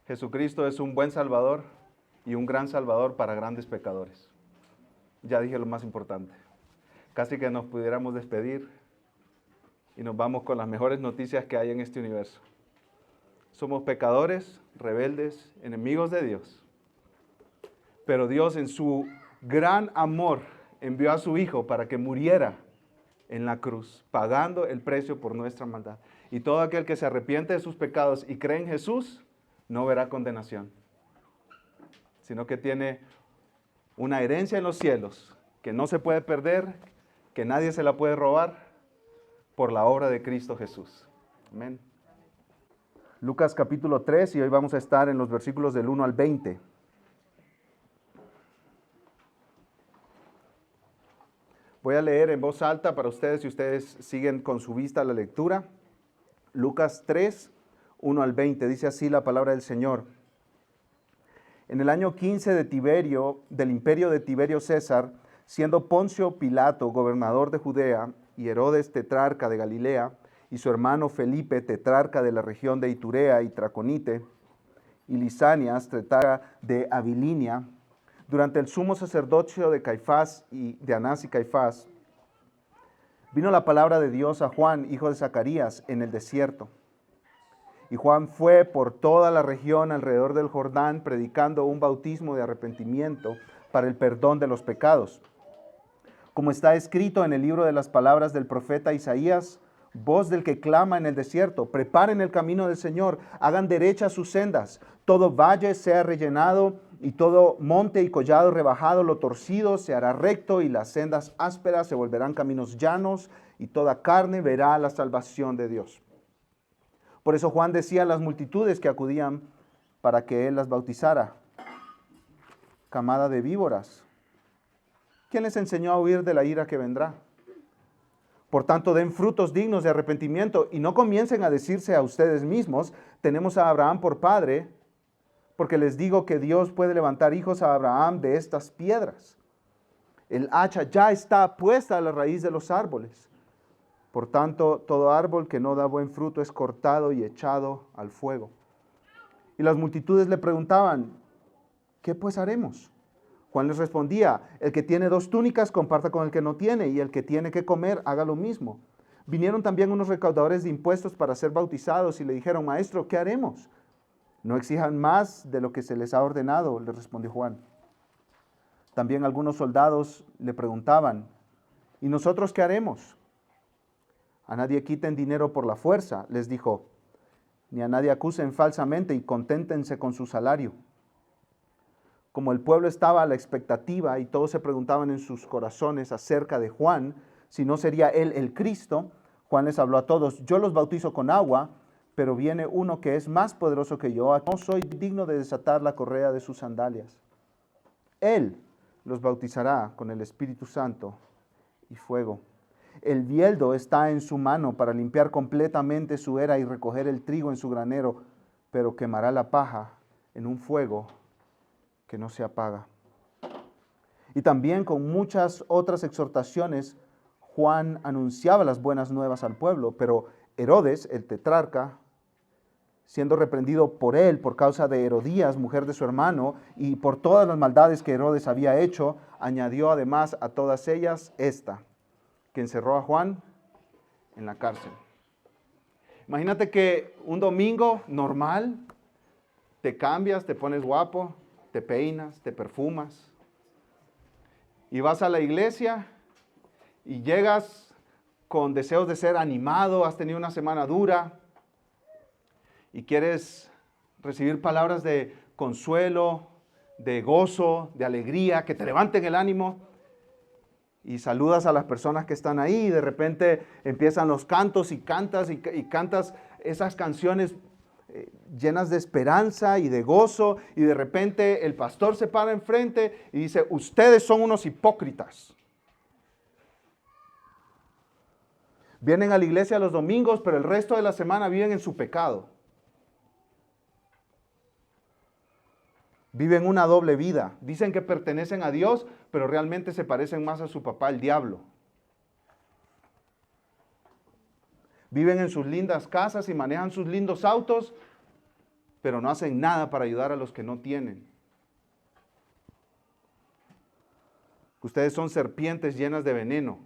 Jesucristo es un buen Salvador y un gran Salvador para grandes pecadores. Ya dije lo más importante. Casi que nos pudiéramos despedir y nos vamos con las mejores noticias que hay en este universo. Somos pecadores, rebeldes, enemigos de Dios. Pero Dios en su gran amor envió a su Hijo para que muriera en la cruz, pagando el precio por nuestra maldad. Y todo aquel que se arrepiente de sus pecados y cree en Jesús, no verá condenación, sino que tiene una herencia en los cielos que no se puede perder, que nadie se la puede robar por la obra de Cristo Jesús. Amén. Lucas capítulo 3 y hoy vamos a estar en los versículos del 1 al 20. Voy a leer en voz alta para ustedes si ustedes siguen con su vista la lectura. Lucas 3, 1 al 20, dice así la palabra del Señor. En el año 15 de Tiberio, del imperio de Tiberio César, siendo Poncio Pilato gobernador de Judea y Herodes tetrarca de Galilea y su hermano Felipe tetrarca de la región de Iturea y Traconite y Lisanias tetrarca de Abilinia, durante el sumo sacerdocio de Caifás y de Anás y Caifás, vino la palabra de Dios a Juan, hijo de Zacarías, en el desierto. Y Juan fue por toda la región alrededor del Jordán, predicando un bautismo de arrepentimiento para el perdón de los pecados. Como está escrito en el libro de las palabras del profeta Isaías, voz del que clama en el desierto, preparen el camino del Señor, hagan derechas sus sendas, todo valle sea rellenado y todo monte y collado rebajado, lo torcido se hará recto y las sendas ásperas se volverán caminos llanos y toda carne verá la salvación de Dios. Por eso Juan decía a las multitudes que acudían para que él las bautizara: camada de víboras, ¿quién les enseñó a huir de la ira que vendrá? Por tanto, den frutos dignos de arrepentimiento y no comiencen a decirse a ustedes mismos: tenemos a Abraham por padre, porque les digo que Dios puede levantar hijos a Abraham de estas piedras. El hacha ya está puesta a la raíz de los árboles. Por tanto, todo árbol que no da buen fruto es cortado y echado al fuego. Y las multitudes le preguntaban: ¿qué pues haremos? Juan les respondía: el que tiene 2 túnicas comparta con el que no tiene, y el que tiene que comer haga lo mismo. Vinieron también unos recaudadores de impuestos para ser bautizados y le dijeron: Maestro, ¿qué haremos? No exijan más de lo que se les ha ordenado, le respondió Juan. También algunos soldados le preguntaban: ¿y nosotros qué haremos? A nadie quiten dinero por la fuerza, les dijo, ni a nadie acusen falsamente y conténtense con su salario. Como el pueblo estaba a la expectativa y todos se preguntaban en sus corazones acerca de Juan, si no sería él el Cristo, Juan les habló a todos: yo los bautizo con agua, pero viene uno que es más poderoso que yo, no soy digno de desatar la correa de sus sandalias. Él los bautizará con el Espíritu Santo y fuego. El bieldo está en su mano para limpiar completamente su era y recoger el trigo en su granero, pero quemará la paja en un fuego que no se apaga. Y también con muchas otras exhortaciones, Juan anunciaba las buenas nuevas al pueblo, pero Herodes, el tetrarca, siendo reprendido por él por causa de Herodías, mujer de su hermano, y por todas las maldades que Herodes había hecho, añadió además a todas ellas esta, que encerró a Juan en la cárcel. Imagínate que un domingo normal, te cambias, te pones guapo, te peinas, te perfumas, y vas a la iglesia y llegas con deseos de ser animado, has tenido una semana dura y quieres recibir palabras de consuelo, de gozo, de alegría, que te levanten el ánimo. Y saludas a las personas que están ahí y de repente empiezan los cantos y cantas esas canciones llenas de esperanza y de gozo, y de repente el pastor se para enfrente y dice: ustedes son unos hipócritas. Vienen a la iglesia los domingos, pero el resto de la semana viven en su pecado. Viven una doble vida. Dicen que pertenecen a Dios, pero realmente se parecen más a su papá, el diablo. Viven en sus lindas casas y manejan sus lindos autos, pero no hacen nada para ayudar a los que no tienen. Ustedes son serpientes llenas de veneno.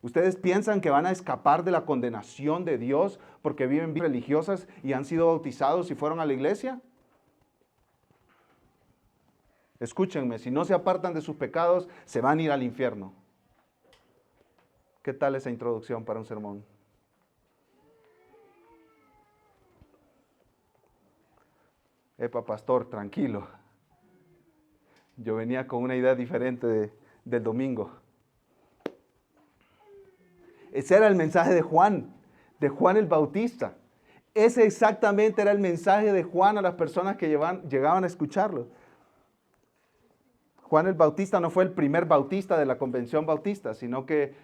¿Ustedes piensan que van a escapar de la condenación de Dios porque viven vidas religiosas y han sido bautizados y fueron a la iglesia? Escúchenme, si no se apartan de sus pecados, se van a ir al infierno. ¿Qué tal esa introducción para un sermón? Epa, pastor, tranquilo. Yo venía con una idea diferente del domingo. Ese era el mensaje de Juan el Bautista. Ese exactamente era el mensaje de Juan a las personas que llegaban a escucharlo. Juan el Bautista no fue el primer bautista de la convención bautista, sino que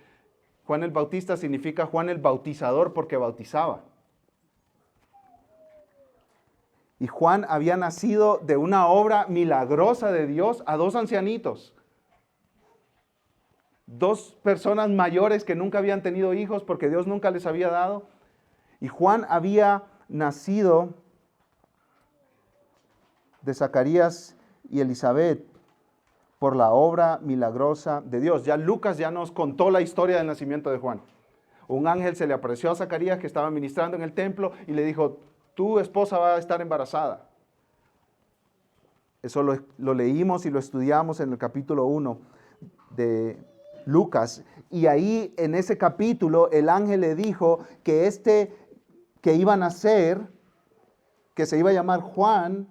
Juan el Bautista significa Juan el Bautizador porque bautizaba. Y Juan había nacido de una obra milagrosa de Dios a dos ancianitos. Dos personas mayores que nunca habían tenido hijos porque Dios nunca les había dado. Y Juan había nacido de Zacarías y Elizabeth por la obra milagrosa de Dios. Ya Lucas ya nos contó la historia del nacimiento de Juan. Un ángel se le apareció a Zacarías que estaba ministrando en el templo y le dijo, tu esposa va a estar embarazada. Eso lo leímos y lo estudiamos en el capítulo 1 de Lucas. Y ahí en ese capítulo el ángel le dijo que que iba a nacer, que se iba a llamar Juan,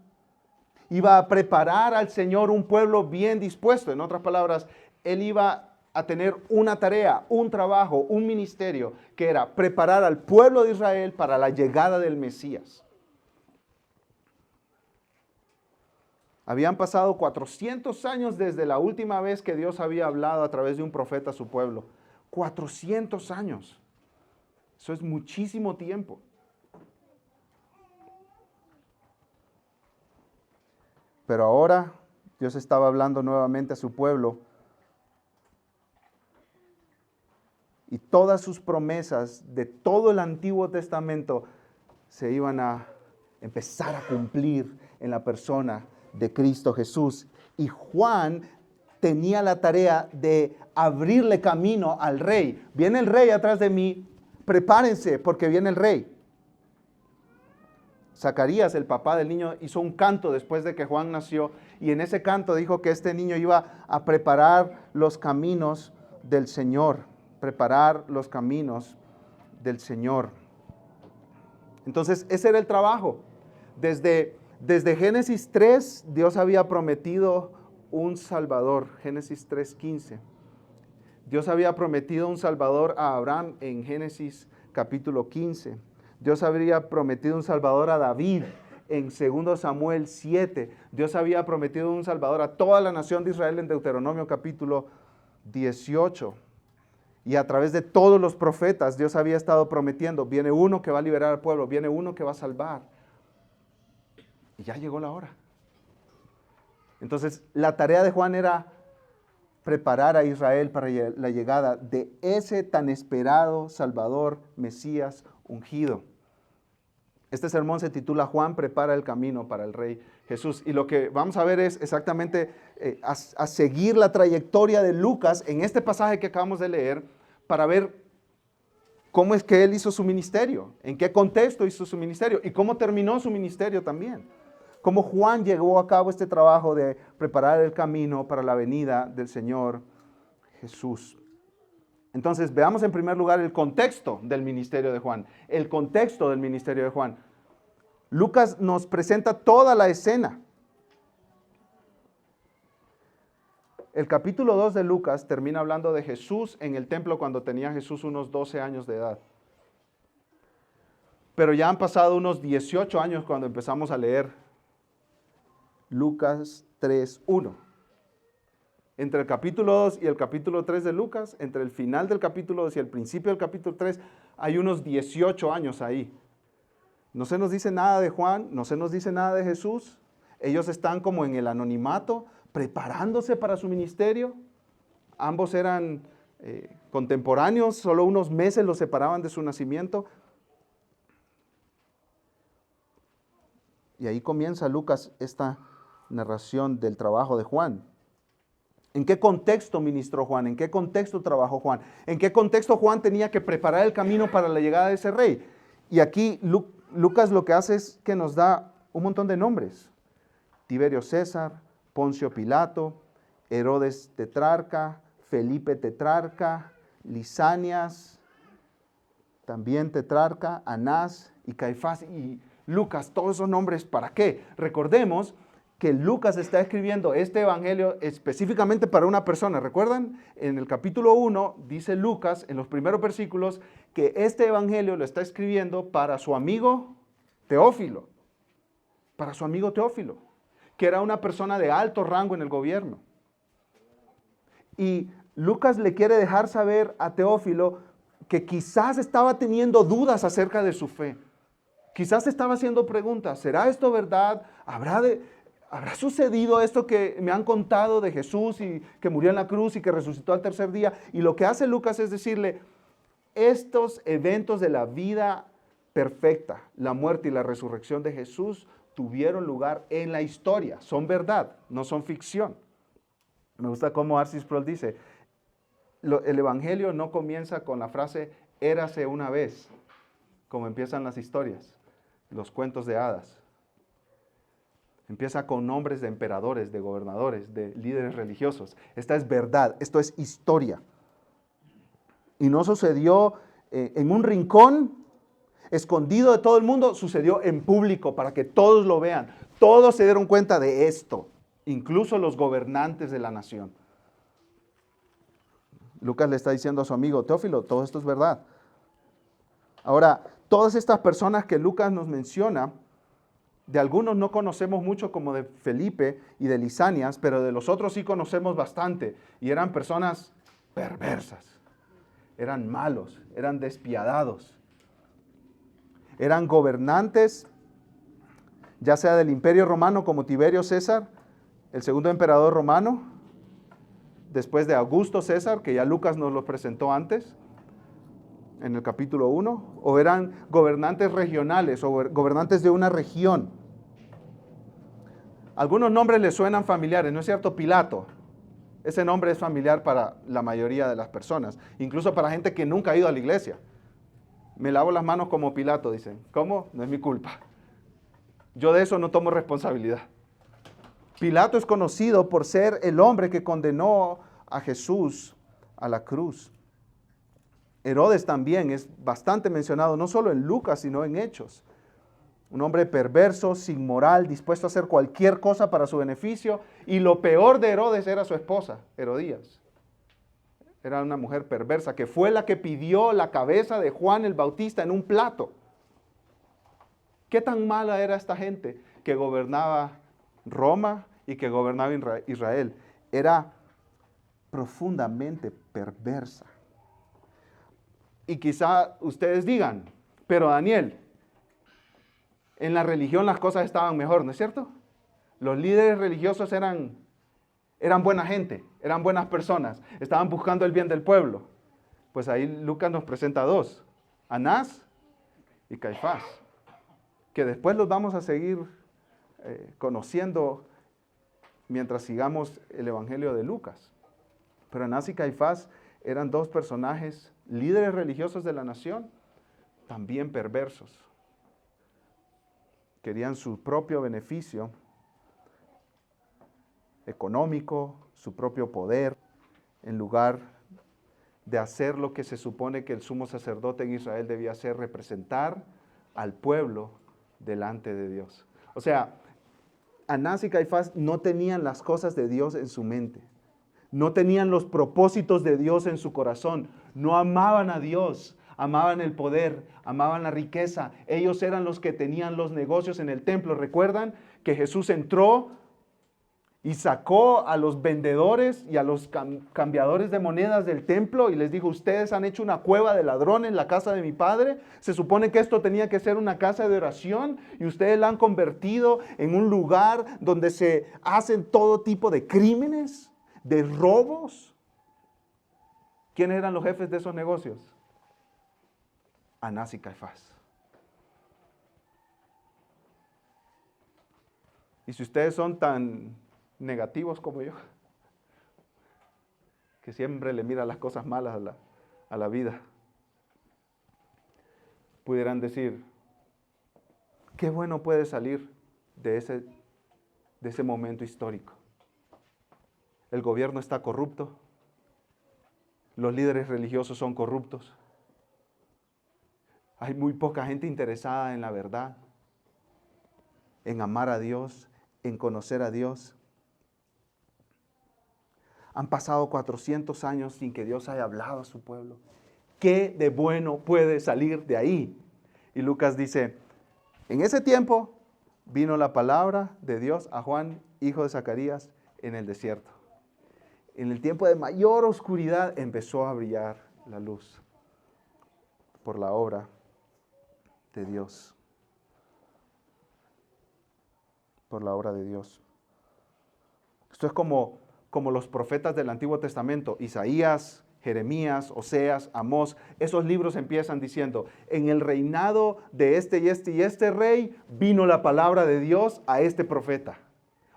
iba a preparar al Señor un pueblo bien dispuesto. En otras palabras, él iba a tener una tarea, un trabajo, un ministerio, que era preparar al pueblo de Israel para la llegada del Mesías. Habían pasado 400 años desde la última vez que Dios había hablado a través de un profeta a su pueblo. 400 años. Eso es muchísimo tiempo. Pero ahora Dios estaba hablando nuevamente a su pueblo y todas sus promesas de todo el Antiguo Testamento se iban a empezar a cumplir en la persona de Cristo Jesús. Y Juan tenía la tarea de abrirle camino al rey. Viene el rey atrás de mí, prepárense porque viene el rey. Zacarías, el papá del niño, hizo un canto después de que Juan nació y en ese canto dijo que este niño iba a preparar los caminos del Señor, preparar los caminos del Señor. Entonces, ese era el trabajo. Desde Génesis 3, Dios había prometido un Salvador. Génesis 3:15. Dios había prometido un Salvador a Abraham en Génesis capítulo 15. Dios habría prometido un Salvador a David en 2 Samuel 7. Dios había prometido un Salvador a toda la nación de Israel en Deuteronomio capítulo 18. Y a través de todos los profetas Dios había estado prometiendo, viene uno que va a liberar al pueblo, viene uno que va a salvar. Y ya llegó la hora. Entonces, la tarea de Juan era preparar a Israel para la llegada de ese tan esperado Salvador, Mesías ungido. Este sermón se titula Juan prepara el camino para el Rey Jesús. Y lo que vamos a ver es exactamente a seguir la trayectoria de Lucas en este pasaje que acabamos de leer para ver cómo es que él hizo su ministerio, en qué contexto hizo su ministerio y cómo terminó su ministerio también. Cómo Juan llevó a cabo este trabajo de preparar el camino para la venida del Señor Jesús. Entonces, veamos en primer lugar el contexto del ministerio de Juan. El contexto del ministerio de Juan. Lucas nos presenta toda la escena. El capítulo 2 de Lucas termina hablando de Jesús en el templo cuando tenía Jesús unos 12 años de edad. Pero ya han pasado unos 18 años cuando empezamos a leer Lucas 3:1. Entre el capítulo 2 y el capítulo 3 de Lucas, entre el final del capítulo 2 y el principio del capítulo 3, hay unos 18 años ahí. No se nos dice nada de Juan, no se nos dice nada de Jesús. Ellos están como en el anonimato, preparándose para su ministerio. Ambos eran contemporáneos, solo unos meses los separaban de su nacimiento. Y ahí comienza Lucas esta narración del trabajo de Juan. ¿En qué contexto ministró Juan? ¿En qué contexto trabajó Juan? ¿En qué contexto Juan tenía que preparar el camino para la llegada de ese rey? Y aquí Lucas lo que hace es que nos da un montón de nombres. Tiberio César, Poncio Pilato, Herodes tetrarca, Felipe tetrarca, Lisanias, también tetrarca, Anás y Caifás y Lucas. Todos esos nombres, ¿para qué? Recordemos que Lucas está escribiendo este evangelio específicamente para una persona. ¿Recuerdan? En el capítulo 1 dice Lucas, en los primeros versículos, que este evangelio lo está escribiendo para su amigo Teófilo. Para su amigo Teófilo, que era una persona de alto rango en el gobierno. Y Lucas le quiere dejar saber a Teófilo que quizás estaba teniendo dudas acerca de su fe. Quizás estaba haciendo preguntas. ¿Será esto verdad? ¿Habrá sucedido esto que me han contado de Jesús y que murió en la cruz y que resucitó al tercer día? Y lo que hace Lucas es decirle, estos eventos de la vida perfecta, la muerte y la resurrección de Jesús, tuvieron lugar en la historia. Son verdad, no son ficción. Me gusta cómo R.C. Sproul dice, el evangelio no comienza con la frase, érase una vez, como empiezan las historias, los cuentos de hadas. Empieza con nombres de emperadores, de gobernadores, de líderes religiosos. Esta es verdad, esto es historia. Y no sucedió en un rincón, escondido de todo el mundo, sucedió en público para que todos lo vean. Todos se dieron cuenta de esto, incluso los gobernantes de la nación. Lucas le está diciendo a su amigo Teófilo, todo esto es verdad. Ahora, todas estas personas que Lucas nos menciona, de algunos no conocemos mucho como de Felipe y de Lisanias, pero de los otros sí conocemos bastante. Y eran personas perversas, eran malos, eran despiadados. Eran gobernantes, ya sea del Imperio Romano como Tiberio César, el segundo emperador romano, después de Augusto César, que ya Lucas nos lo presentó antes, en el capítulo 1, o eran gobernantes regionales o gobernantes de una región. Algunos nombres les suenan familiares, ¿no es cierto? Pilato. Ese nombre es familiar para la mayoría de las personas, incluso para gente que nunca ha ido a la iglesia. Me lavo las manos como Pilato, dicen. ¿Cómo? No es mi culpa. Yo de eso no tomo responsabilidad. Pilato es conocido por ser el hombre que condenó a Jesús a la cruz. Herodes también es bastante mencionado, no solo en Lucas, sino en Hechos. Un hombre perverso, sin moral, dispuesto a hacer cualquier cosa para su beneficio. Y lo peor de Herodes era su esposa, Herodías. Era una mujer perversa que fue la que pidió la cabeza de Juan el Bautista en un plato. ¿Qué tan mala era esta gente que gobernaba Roma y que gobernaba Israel? Era profundamente perversa. Y quizá ustedes digan, pero Daniel, en la religión las cosas estaban mejor, ¿no es cierto? Los líderes religiosos eran buena gente, eran buenas personas, estaban buscando el bien del pueblo. Pues ahí Lucas nos presenta dos, Anás y Caifás, que después los vamos a seguir conociendo mientras sigamos el evangelio de Lucas. Pero Anás y Caifás eran dos personajes, líderes religiosos de la nación, también perversos. Querían su propio beneficio económico, su propio poder, en lugar de hacer lo que se supone que el sumo sacerdote en Israel debía hacer, representar al pueblo delante de Dios. O sea, Anás y Caifás no tenían las cosas de Dios en su mente, no tenían los propósitos de Dios en su corazón, no amaban a Dios, amaban el poder, amaban la riqueza. Ellos eran los que tenían los negocios en el templo. ¿Recuerdan que Jesús entró y sacó a los vendedores y a los cambiadores de monedas del templo y les dijo, ustedes han hecho una cueva de ladrones en la casa de mi padre? Se supone que esto tenía que ser una casa de oración y ustedes la han convertido en un lugar donde se hacen todo tipo de crímenes, de robos. ¿Quiénes eran los jefes de esos negocios? Anás y Caifás. Y si ustedes son tan negativos como yo, que siempre le miran las cosas malas a la vida, pudieran decir, qué bueno puede salir de ese momento histórico. El gobierno está corrupto, los líderes religiosos son corruptos, hay muy poca gente interesada en la verdad, en amar a Dios, en conocer a Dios. Han pasado 400 años sin que Dios haya hablado a su pueblo. ¿Qué de bueno puede salir de ahí? Y Lucas dice, en ese tiempo vino la palabra de Dios a Juan, hijo de Zacarías, en el desierto. En el tiempo de mayor oscuridad empezó a brillar la luz por la obra de Dios. Por la obra de Dios. Esto es como los profetas del Antiguo Testamento, Isaías, Jeremías, Oseas, Amós. Esos libros empiezan diciendo, en el reinado de este y este y este rey vino la palabra de Dios a este profeta.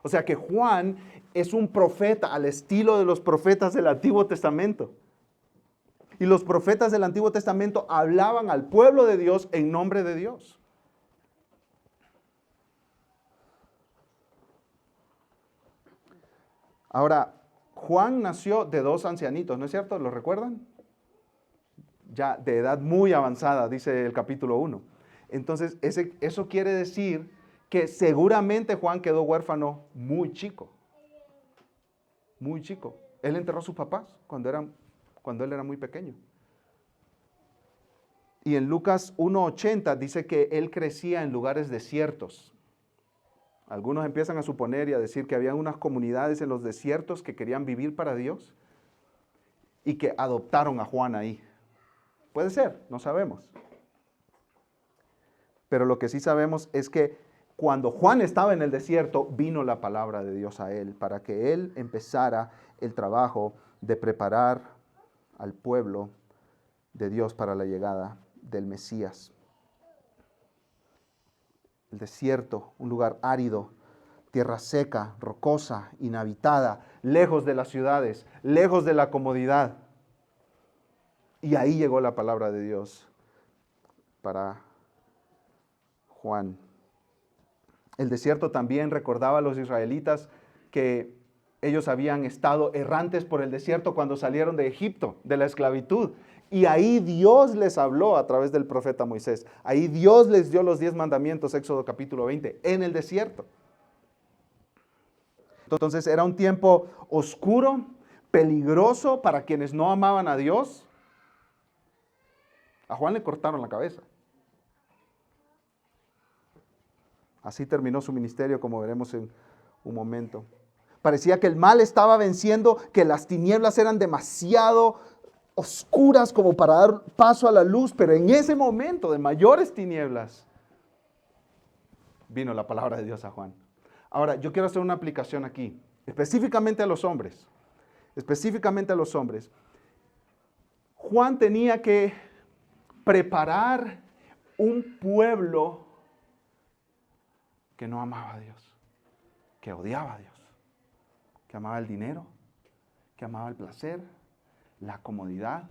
O sea que Juan es un profeta al estilo de los profetas del Antiguo Testamento. Y los profetas del Antiguo Testamento hablaban al pueblo de Dios en nombre de Dios. Ahora, Juan nació de dos ancianitos, ¿no es cierto? ¿Lo recuerdan? Ya de edad muy avanzada, dice el capítulo 1. Entonces, eso quiere decir que seguramente Juan quedó huérfano muy chico. Muy chico. Él enterró a sus papás cuando él era muy pequeño. Y en Lucas 1:80 dice que él crecía en lugares desiertos. Algunos empiezan a suponer y a decir que había unas comunidades en los desiertos que querían vivir para Dios y que adoptaron a Juan ahí. Puede ser, no sabemos. Pero lo que sí sabemos es que cuando Juan estaba en el desierto, vino la palabra de Dios a él para que él empezara el trabajo de preparar al pueblo de Dios para la llegada del Mesías. El desierto, un lugar árido, tierra seca, rocosa, inhabitada, lejos de las ciudades, lejos de la comodidad. Y ahí llegó la palabra de Dios para Juan. El desierto también recordaba a los israelitas que ellos habían estado errantes por el desierto cuando salieron de Egipto, de la esclavitud. Y ahí Dios les habló a través del profeta Moisés. Ahí Dios les dio los 10 mandamientos, Éxodo capítulo 20, en el desierto. Entonces era un tiempo oscuro, peligroso para quienes no amaban a Dios. A Juan le cortaron la cabeza. Así terminó su ministerio, como veremos en un momento. Parecía que el mal estaba venciendo, que las tinieblas eran demasiado oscuras como para dar paso a la luz, pero en ese momento de mayores tinieblas vino la palabra de Dios a Juan. Ahora, yo quiero hacer una aplicación aquí, específicamente a los hombres. Específicamente a los hombres. Juan tenía que preparar un pueblo que no amaba a Dios, que odiaba a Dios, que amaba el dinero, que amaba el placer, la comodidad.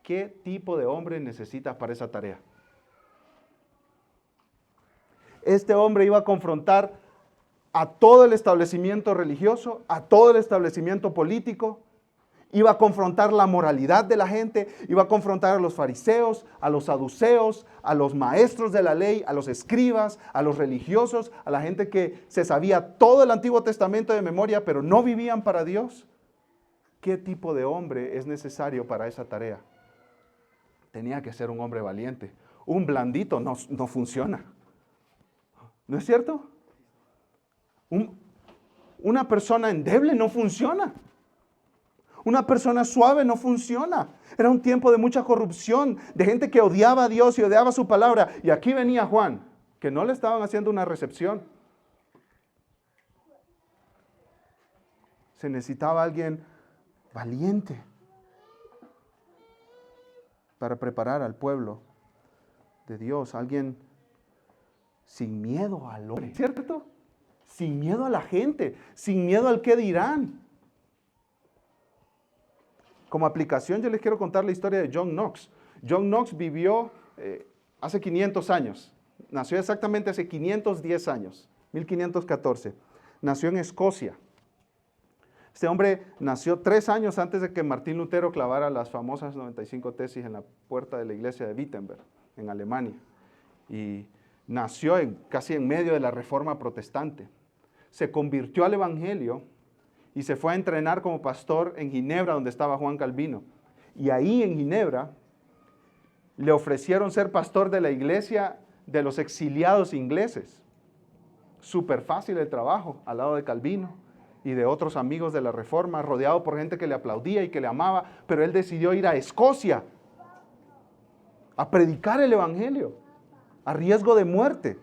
¿Qué tipo de hombre necesitas para esa tarea? Este hombre iba a confrontar a todo el establecimiento religioso, a todo el establecimiento político, iba a confrontar la moralidad de la gente, iba a confrontar a los fariseos, a los saduceos, a los maestros de la ley, a los escribas, a los religiosos, a la gente que se sabía todo el Antiguo Testamento de memoria, pero no vivían para Dios. ¿Qué tipo de hombre es necesario para esa tarea? Tenía que ser un hombre valiente. Un blandito no funciona. ¿No es cierto? Una persona endeble no funciona. Una persona suave no funciona. Era un tiempo de mucha corrupción, de gente que odiaba a Dios y odiaba su palabra. Y aquí venía Juan, que no le estaban haciendo una recepción. Se necesitaba alguien valiente para preparar al pueblo de Dios. Alguien sin miedo al hombre, ¿cierto? Sin miedo a la gente, sin miedo al qué dirán. Como aplicación, yo les quiero contar la historia de John Knox. John Knox vivió hace 500 años. Nació exactamente hace 510 años, 1514. Nació en Escocia. Este hombre nació 3 años antes de que Martín Lutero clavara las famosas 95 tesis en la puerta de la iglesia de Wittenberg, en Alemania. Y nació casi en medio de la Reforma Protestante. Se convirtió al Evangelio y se fue a entrenar como pastor en Ginebra, donde estaba Juan Calvino. Y ahí en Ginebra le ofrecieron ser pastor de la iglesia de los exiliados ingleses. Súper fácil el trabajo, al lado de Calvino y de otros amigos de la Reforma, rodeado por gente que le aplaudía y que le amaba, pero él decidió ir a Escocia a predicar el Evangelio, a riesgo de muerte.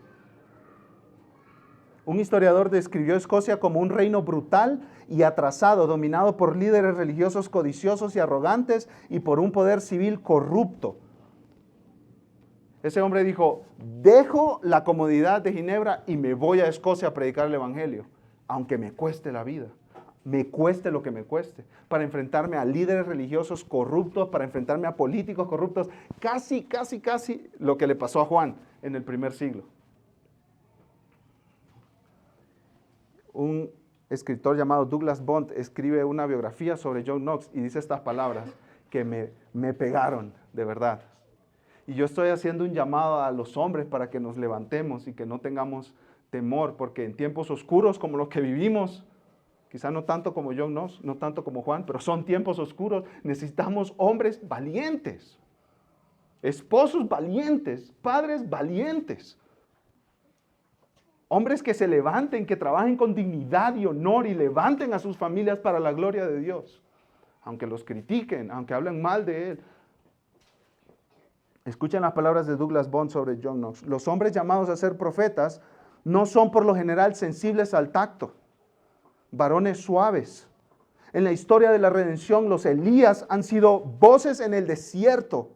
Un historiador describió Escocia como un reino brutal y atrasado, dominado por líderes religiosos codiciosos y arrogantes y por un poder civil corrupto. Ese hombre dijo, dejo la comodidad de Ginebra y me voy a Escocia a predicar el Evangelio, aunque me cueste la vida, me cueste lo que me cueste, para enfrentarme a líderes religiosos corruptos, para enfrentarme a políticos corruptos, casi lo que le pasó a Juan en el primer siglo. Un escritor llamado Douglas Bond escribe una biografía sobre John Knox y dice estas palabras que me pegaron de verdad. Y yo estoy haciendo un llamado a los hombres para que nos levantemos y que no tengamos temor, porque en tiempos oscuros como los que vivimos, quizá no tanto como John Knox, no tanto como Juan, pero son tiempos oscuros, necesitamos hombres valientes, esposos valientes, padres valientes. Hombres que se levanten, que trabajen con dignidad y honor y levanten a sus familias para la gloria de Dios. Aunque los critiquen, aunque hablen mal de Él. Escuchen las palabras de Douglas Bond sobre John Knox. Los hombres llamados a ser profetas no son por lo general sensibles al tacto, varones suaves. En la historia de la redención, los Elías han sido voces en el desierto.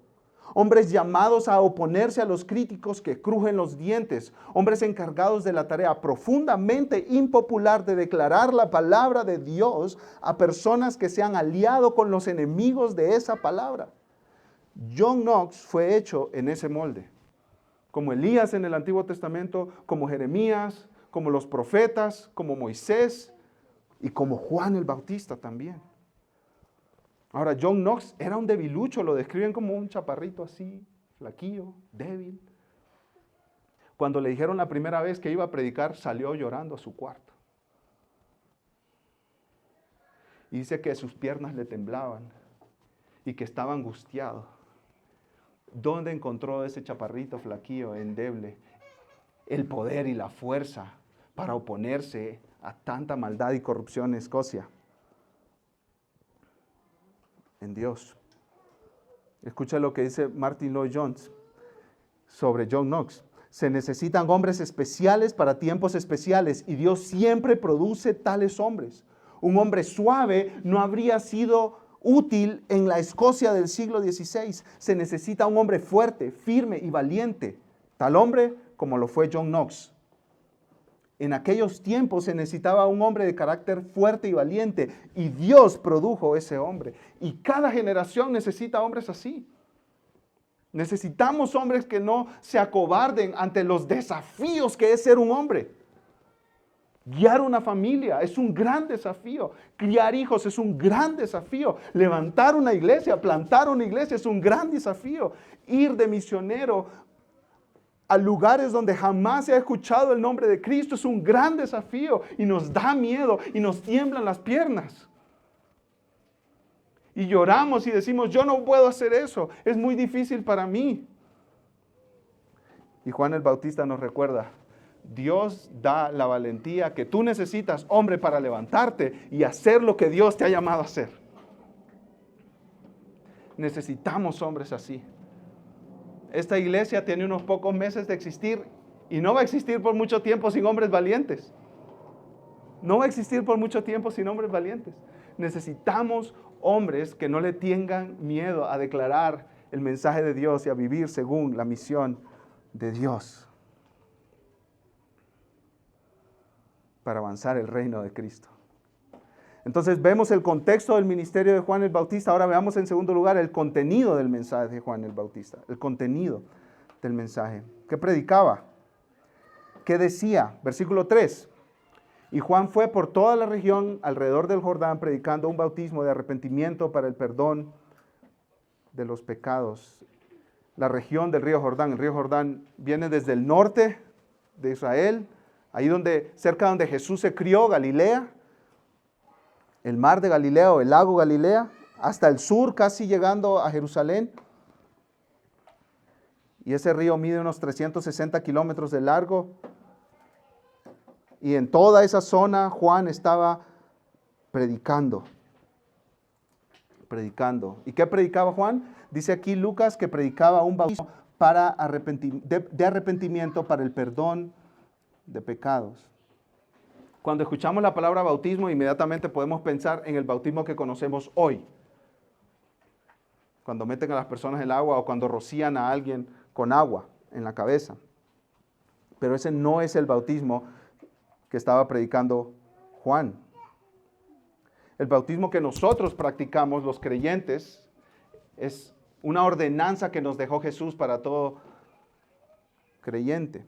Hombres llamados a oponerse a los críticos que crujen los dientes. Hombres encargados de la tarea profundamente impopular de declarar la palabra de Dios a personas que se han aliado con los enemigos de esa palabra. John Knox fue hecho en ese molde. Como Elías en el Antiguo Testamento, como Jeremías, como los profetas, como Moisés y como Juan el Bautista también. Ahora, John Knox era un debilucho, lo describen como un chaparrito así, flaquillo, débil. Cuando le dijeron la primera vez que iba a predicar, salió llorando a su cuarto. Y dice que sus piernas le temblaban y que estaba angustiado. ¿Dónde encontró ese chaparrito flaquillo, endeble, el poder y la fuerza para oponerse a tanta maldad y corrupción en Escocia? En Dios. Escucha lo que dice Martin Lloyd-Jones sobre John Knox. Se necesitan hombres especiales para tiempos especiales y Dios siempre produce tales hombres. Un hombre suave no habría sido útil en la Escocia del siglo XVI. Se necesita un hombre fuerte, firme y valiente. Tal hombre como lo fue John Knox. En aquellos tiempos se necesitaba un hombre de carácter fuerte y valiente y Dios produjo ese hombre. Y cada generación necesita hombres así. Necesitamos hombres que no se acobarden ante los desafíos que es ser un hombre. Guiar una familia es un gran desafío. Criar hijos es un gran desafío. Levantar una iglesia, plantar una iglesia es un gran desafío. Ir de misionero a lugares donde jamás se ha escuchado el nombre de Cristo es un gran desafío y nos da miedo y nos tiemblan las piernas. Y lloramos y decimos, yo no puedo hacer eso, es muy difícil para mí. Y Juan el Bautista nos recuerda, Dios da la valentía que tú necesitas, hombre, para levantarte y hacer lo que Dios te ha llamado a hacer. Necesitamos hombres así. Esta iglesia tiene unos pocos meses de existir y no va a existir por mucho tiempo sin hombres valientes. No va a existir por mucho tiempo sin hombres valientes. Necesitamos hombres que no le tengan miedo a declarar el mensaje de Dios y a vivir según la misión de Dios. para avanzar el reino de Cristo. Entonces vemos el contexto del ministerio de Juan el Bautista. Ahora veamos en segundo lugar el contenido del mensaje de Juan el Bautista. El contenido del mensaje. ¿Qué predicaba? ¿Qué decía? Versículo 3. Y Juan fue por toda la región alrededor del Jordán predicando un bautismo de arrepentimiento para el perdón de los pecados. La región del río Jordán. El río Jordán viene desde el norte de Israel, ahí cerca donde Jesús se crió, Galilea, el mar de Galilea o el lago Galilea, hasta el sur, casi llegando a Jerusalén. Y ese río mide unos 360 kilómetros de largo. Y en toda esa zona Juan estaba predicando. ¿Y qué predicaba Juan? Dice aquí Lucas que predicaba un bautismo de arrepentimiento para el perdón de pecados. Cuando escuchamos la palabra bautismo, inmediatamente podemos pensar en el bautismo que conocemos hoy. Cuando meten a las personas en el agua o cuando rocían a alguien con agua en la cabeza. Pero ese no es el bautismo que estaba predicando Juan. El bautismo que nosotros practicamos, los creyentes, es una ordenanza que nos dejó Jesús para todo creyente.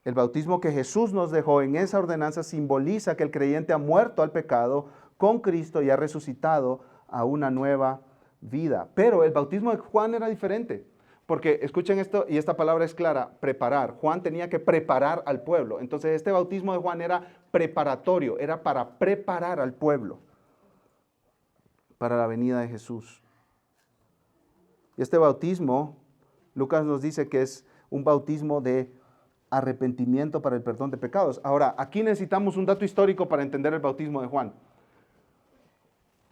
El bautismo que Jesús nos dejó en esa ordenanza simboliza que el creyente ha muerto al pecado con Cristo y ha resucitado a una nueva vida. Pero el bautismo de Juan era diferente, porque escuchen esto, y esta palabra es clara, preparar. Juan tenía que preparar al pueblo. Entonces este bautismo de Juan era preparatorio, era para preparar al pueblo para la venida de Jesús. Y este bautismo, Lucas nos dice que es un bautismo de arrepentimiento para el perdón de pecados. Ahora, aquí necesitamos un dato histórico para entender el bautismo de Juan.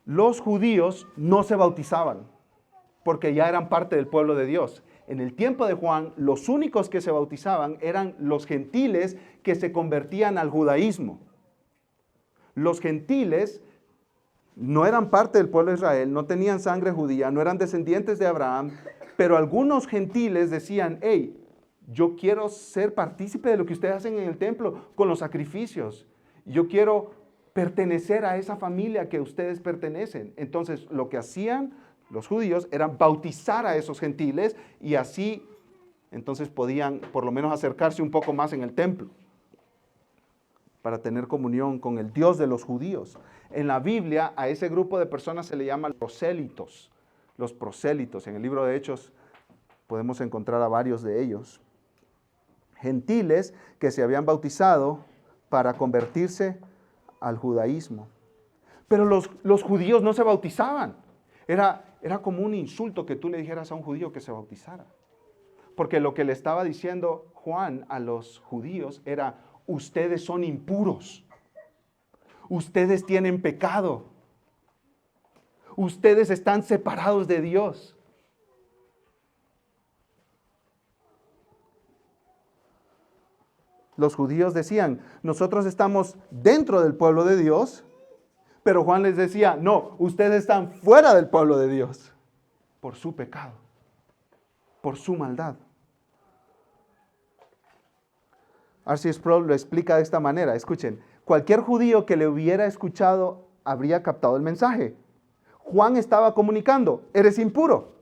Los judíos no se bautizaban porque ya eran parte del pueblo de Dios. En el tiempo de Juan, los únicos que se bautizaban eran los gentiles que se convertían al judaísmo. Los gentiles no eran parte del pueblo de Israel, no tenían sangre judía, no eran descendientes de Abraham, pero algunos gentiles decían, hey, yo quiero ser partícipe de lo que ustedes hacen en el templo con los sacrificios. Yo quiero pertenecer a esa familia que ustedes pertenecen. Entonces, lo que hacían los judíos era bautizar a esos gentiles y así, entonces podían por lo menos acercarse un poco más en el templo para tener comunión con el Dios de los judíos. En la Biblia, a ese grupo de personas se le llama prosélitos. Los prosélitos. En el libro de Hechos podemos encontrar a varios de ellos. Gentiles que se habían bautizado para convertirse al judaísmo. Pero los judíos no se bautizaban. Era como un insulto que tú le dijeras a un judío que se bautizara. Porque lo que le estaba diciendo Juan a los judíos era, ustedes son impuros. Ustedes tienen pecado. Ustedes están separados de Dios. Los judíos decían, nosotros estamos dentro del pueblo de Dios, pero Juan les decía, no, ustedes están fuera del pueblo de Dios por su pecado, por su maldad. R.C. Sproul lo explica de esta manera, escuchen, cualquier judío que le hubiera escuchado habría captado el mensaje. Juan estaba comunicando, eres impuro.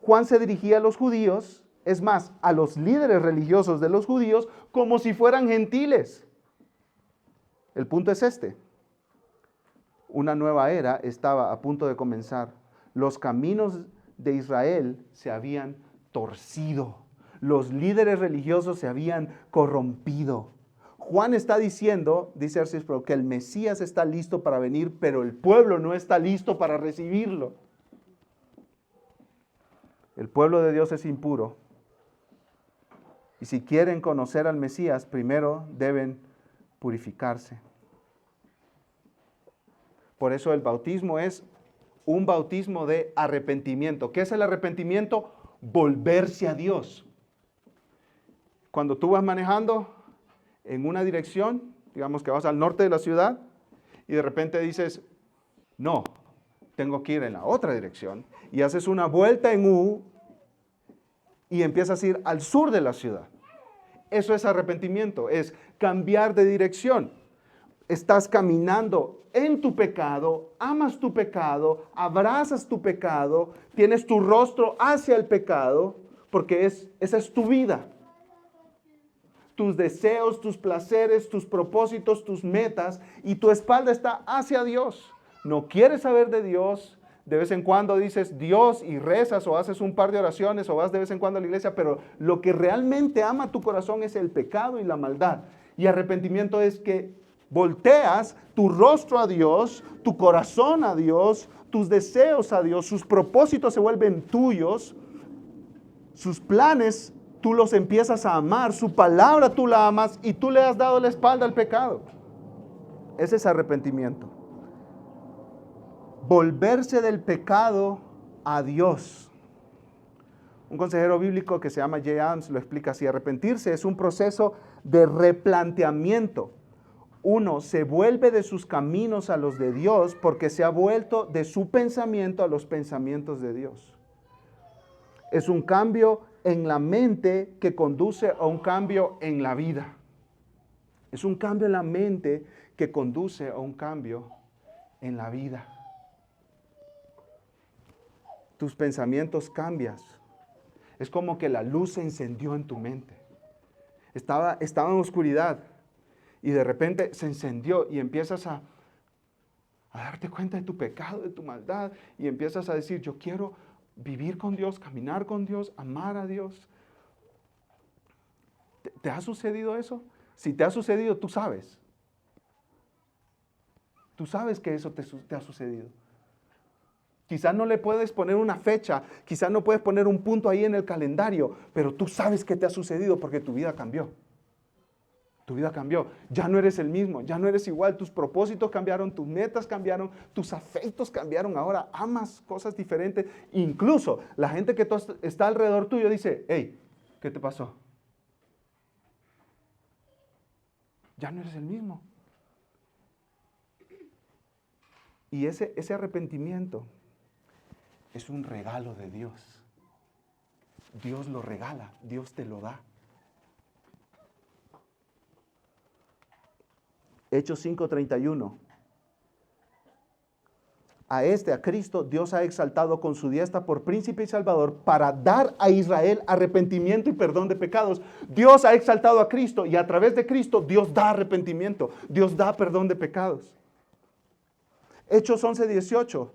Juan se dirigía a los judíos, es más, a los líderes religiosos de los judíos, como si fueran gentiles. El punto es este. Una nueva era estaba a punto de comenzar. Los caminos de Israel se habían torcido. Los líderes religiosos se habían corrompido. Juan está diciendo, dice R.C. Sproul, que el Mesías está listo para venir, pero el pueblo no está listo para recibirlo. El pueblo de Dios es impuro. Y si quieren conocer al Mesías, primero deben purificarse. Por eso el bautismo es un bautismo de arrepentimiento. ¿Qué es el arrepentimiento? Volverse a Dios. Cuando tú vas manejando en una dirección, digamos que vas al norte de la ciudad, y de repente dices, no, tengo que ir en la otra dirección, y haces una vuelta en U, y empiezas a ir al sur de la ciudad. Eso es arrepentimiento, es cambiar de dirección. Estás caminando en tu pecado, amas tu pecado, abrazas tu pecado, tienes tu rostro hacia el pecado, porque esa es tu vida. Tus deseos, tus placeres, tus propósitos, tus metas, y tu espalda está hacia Dios. No quieres saber de Dios. De vez en cuando dices Dios y rezas o haces un par de oraciones o vas de vez en cuando a la iglesia, pero lo que realmente ama tu corazón es el pecado y la maldad. Y arrepentimiento es que volteas tu rostro a Dios, tu corazón a Dios, tus deseos a Dios, sus propósitos se vuelven tuyos, sus planes tú los empiezas a amar, su palabra tú la amas y tú le has dado la espalda al pecado. Ese es arrepentimiento. Volverse del pecado a Dios. Un consejero bíblico que se llama J. Adams lo explica así: arrepentirse es un proceso de replanteamiento. Uno se vuelve de sus caminos a los de Dios porque se ha vuelto de su pensamiento a los pensamientos de Dios. Es un cambio en la mente que conduce a un cambio en la vida. Es un cambio en la mente que conduce a un cambio en la vida. Tus pensamientos cambias. Es como que la luz se encendió en tu mente. Estaba en oscuridad y de repente se encendió y empiezas a darte cuenta de tu pecado, de tu maldad, y empiezas a decir: yo quiero vivir con Dios, caminar con Dios, amar a Dios. ¿Te ha sucedido eso? Si te ha sucedido, tú sabes. Tú sabes que eso te ha sucedido. Quizás no le puedes poner una fecha, quizás no puedes poner un punto ahí en el calendario, pero tú sabes que te ha sucedido porque tu vida cambió. Tu vida cambió. Ya no eres el mismo, ya no eres igual. Tus propósitos cambiaron, tus metas cambiaron, tus afectos cambiaron. Ahora amas cosas diferentes. Incluso la gente que está alrededor tuyo dice: hey, ¿qué te pasó? Ya no eres el mismo. Y ese arrepentimiento es un regalo de Dios. Dios lo regala, Dios te lo da. Hechos 5:31. A Cristo, Dios ha exaltado con su diestra por príncipe y salvador para dar a Israel arrepentimiento y perdón de pecados. Dios ha exaltado a Cristo y a través de Cristo Dios da arrepentimiento, Dios da perdón de pecados. Hechos 11:18.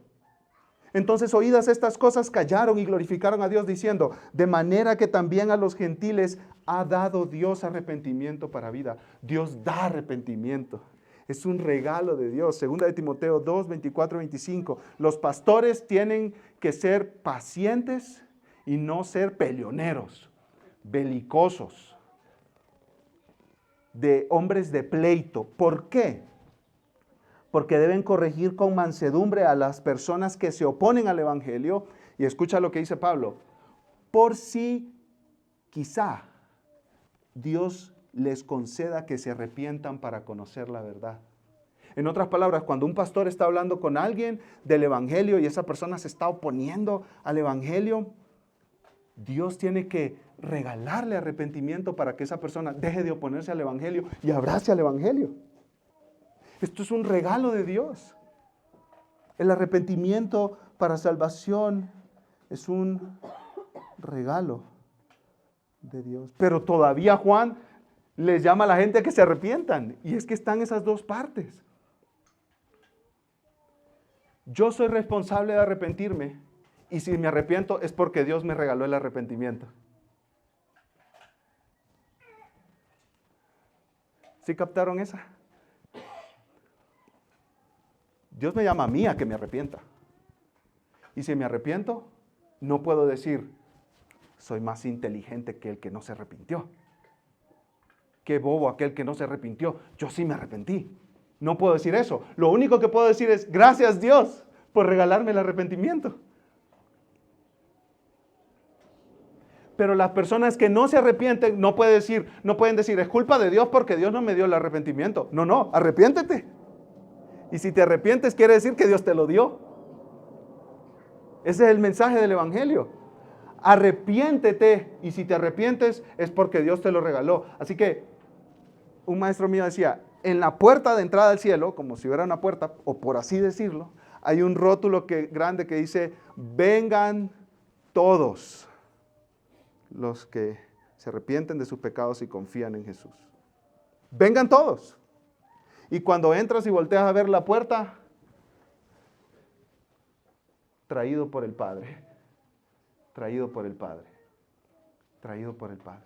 Entonces, oídas estas cosas, callaron y glorificaron a Dios diciendo: de manera que también a los gentiles ha dado Dios arrepentimiento para vida. Dios da arrepentimiento. Es un regalo de Dios. Segunda de Timoteo 2, 24, 25. Los pastores tienen que ser pacientes y no ser peleoneros, belicosos, de hombres de pleito. ¿Por qué? Porque deben corregir con mansedumbre a las personas que se oponen al evangelio. Y escucha lo que dice Pablo: por si quizá Dios les conceda que se arrepientan para conocer la verdad. En otras palabras, cuando un pastor está hablando con alguien del evangelio y esa persona se está oponiendo al evangelio, Dios tiene que regalarle arrepentimiento para que esa persona deje de oponerse al evangelio y abrace al evangelio. Esto es un regalo de Dios. El arrepentimiento para salvación es un regalo de Dios. Pero todavía Juan les llama a la gente a que se arrepientan. Y es que están esas dos partes. Yo soy responsable de arrepentirme. Y si me arrepiento es porque Dios me regaló el arrepentimiento. ¿Sí captaron esa? Dios me llama a mí a que me arrepienta. Y si me arrepiento, no puedo decir: soy más inteligente que el que no se arrepintió. Qué bobo aquel que no se arrepintió. Yo sí me arrepentí. No puedo decir eso. Lo único que puedo decir es: gracias Dios por regalarme el arrepentimiento. Pero las personas que no se arrepienten no pueden decir: es culpa de Dios porque Dios no me dio el arrepentimiento. No, arrepiéntete. Y si te arrepientes, quiere decir que Dios te lo dio. Ese es el mensaje del evangelio. Arrepiéntete, y si te arrepientes es porque Dios te lo regaló. Así que un maestro mío decía, en la puerta de entrada al cielo, como si hubiera una puerta, o por así decirlo, hay un rótulo grande que dice, vengan todos los que se arrepienten de sus pecados y confían en Jesús. Vengan todos. Y cuando entras y volteas a ver la puerta, traído por el Padre, traído por el Padre, traído por el Padre.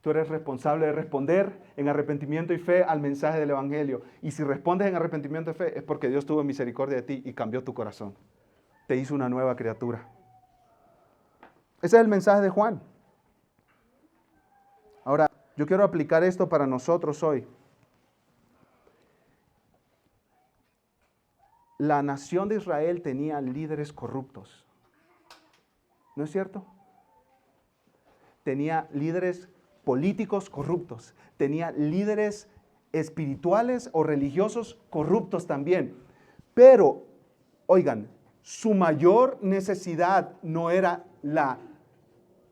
Tú eres responsable de responder en arrepentimiento y fe al mensaje del Evangelio. Y si respondes en arrepentimiento y fe, es porque Dios tuvo misericordia de ti y cambió tu corazón. Te hizo una nueva criatura. Ese es el mensaje de Juan. Ahora, yo quiero aplicar esto para nosotros hoy. La nación de Israel tenía líderes corruptos. ¿No es cierto? Tenía líderes políticos corruptos. Tenía líderes espirituales o religiosos corruptos también. Pero, oigan, su mayor necesidad no era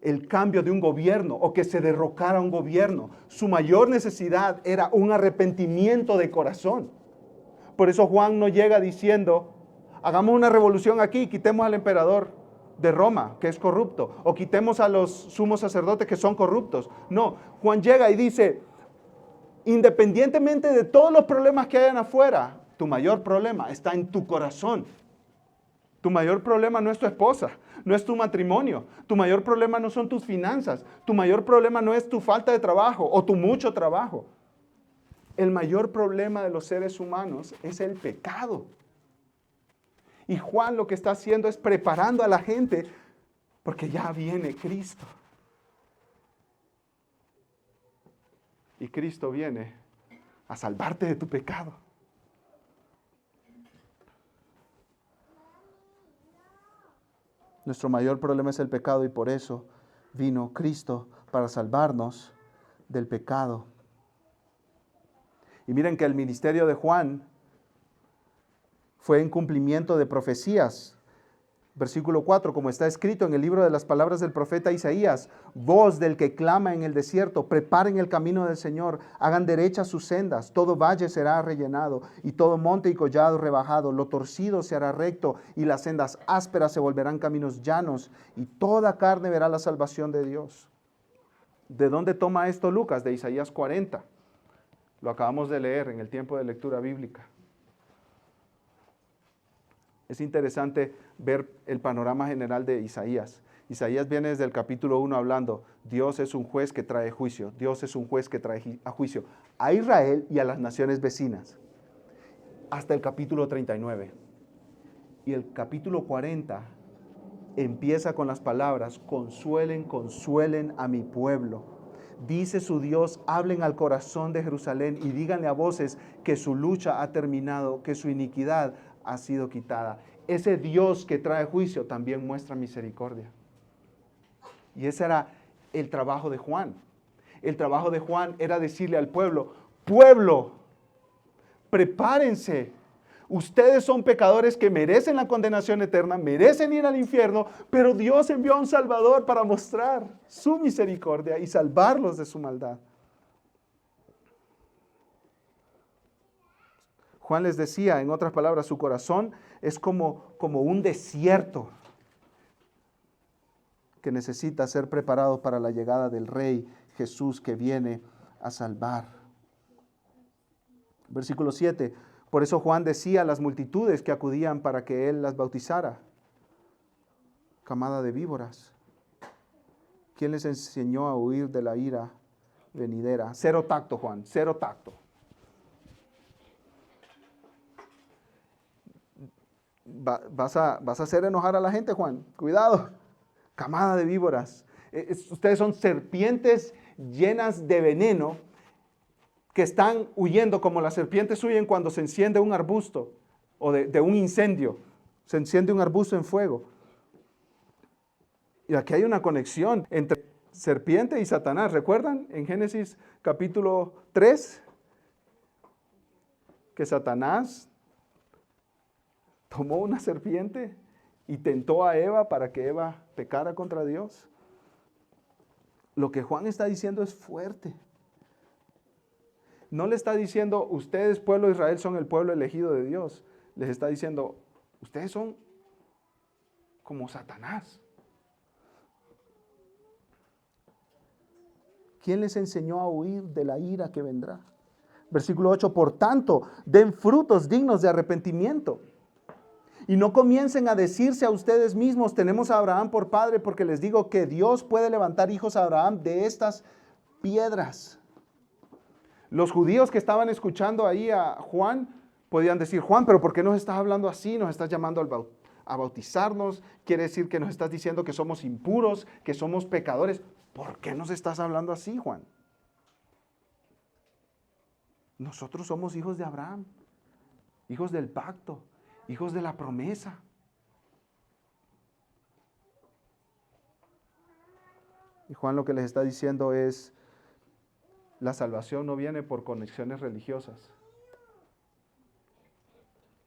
el cambio de un gobierno o que se derrocara un gobierno. Su mayor necesidad era un arrepentimiento de corazón. Por eso Juan no llega diciendo, hagamos una revolución aquí, quitemos al emperador de Roma, que es corrupto, o quitemos a los sumos sacerdotes que son corruptos. No, Juan llega y dice, independientemente de todos los problemas que hayan afuera, tu mayor problema está en tu corazón. Tu mayor problema no es tu esposa, no es tu matrimonio, tu mayor problema no son tus finanzas, tu mayor problema no es tu falta de trabajo o tu mucho trabajo. El mayor problema de los seres humanos es el pecado. Y Juan lo que está haciendo es preparando a la gente porque ya viene Cristo. Y Cristo viene a salvarte de tu pecado. Nuestro mayor problema es el pecado y por eso vino Cristo para salvarnos del pecado. Y miren que el ministerio de Juan fue en cumplimiento de profecías. Versículo 4, como está escrito en el libro de las palabras del profeta Isaías, voz del que clama en el desierto, preparen el camino del Señor, hagan derechas sus sendas, todo valle será rellenado y todo monte y collado rebajado, lo torcido se hará recto y las sendas ásperas se volverán caminos llanos y toda carne verá la salvación de Dios. ¿De dónde toma esto Lucas? De Isaías 40. Lo acabamos de leer en el tiempo de lectura bíblica. Es interesante ver el panorama general de Isaías. Isaías viene desde el capítulo 1 hablando, Dios es un juez que trae juicio, Dios es un juez que trae a juicio a Israel y a las naciones vecinas. Hasta el capítulo 39. Y el capítulo 40 empieza con las palabras, consuelen, consuelen a mi pueblo. Dice su Dios, hablen al corazón de Jerusalén y díganle a voces que su lucha ha terminado, que su iniquidad ha sido quitada. Ese Dios que trae juicio también muestra misericordia. Y ese era el trabajo de Juan. El trabajo de Juan era decirle al pueblo, pueblo, prepárense. Ustedes son pecadores que merecen la condenación eterna, merecen ir al infierno, pero Dios envió a un Salvador para mostrar su misericordia y salvarlos de su maldad. Juan les decía, en otras palabras, su corazón es como un desierto que necesita ser preparado para la llegada del Rey Jesús que viene a salvar. Versículo 7. Por eso Juan decía a las multitudes que acudían para que él las bautizara, camada de víboras. ¿Quién les enseñó a huir de la ira venidera? Cero tacto, Juan, cero tacto. Vas a hacer enojar a la gente, Juan. Cuidado, camada de víboras. Ustedes son serpientes llenas de veneno que están huyendo como las serpientes huyen cuando se enciende un arbusto o de un incendio. Se enciende un arbusto en fuego. Y aquí hay una conexión entre serpiente y Satanás. ¿Recuerdan en Génesis capítulo 3? Que Satanás tomó una serpiente y tentó a Eva para que Eva pecara contra Dios. Lo que Juan está diciendo es fuerte. No le está diciendo, ustedes, pueblo de Israel, son el pueblo elegido de Dios. Les está diciendo, ustedes son como Satanás. ¿Quién les enseñó a huir de la ira que vendrá? Versículo 8, por tanto, den frutos dignos de arrepentimiento. Y no comiencen a decirse a ustedes mismos, tenemos a Abraham por padre, porque les digo que Dios puede levantar hijos a Abraham de estas piedras. Los judíos que estaban escuchando ahí a Juan podían decir, Juan, pero ¿por qué nos estás hablando así? Nos estás llamando a bautizarnos. Quiere decir que nos estás diciendo que somos impuros, que somos pecadores. ¿Por qué nos estás hablando así, Juan? Nosotros somos hijos de Abraham, hijos del pacto, hijos de la promesa. Y Juan lo que les está diciendo es, la salvación no viene por conexiones religiosas.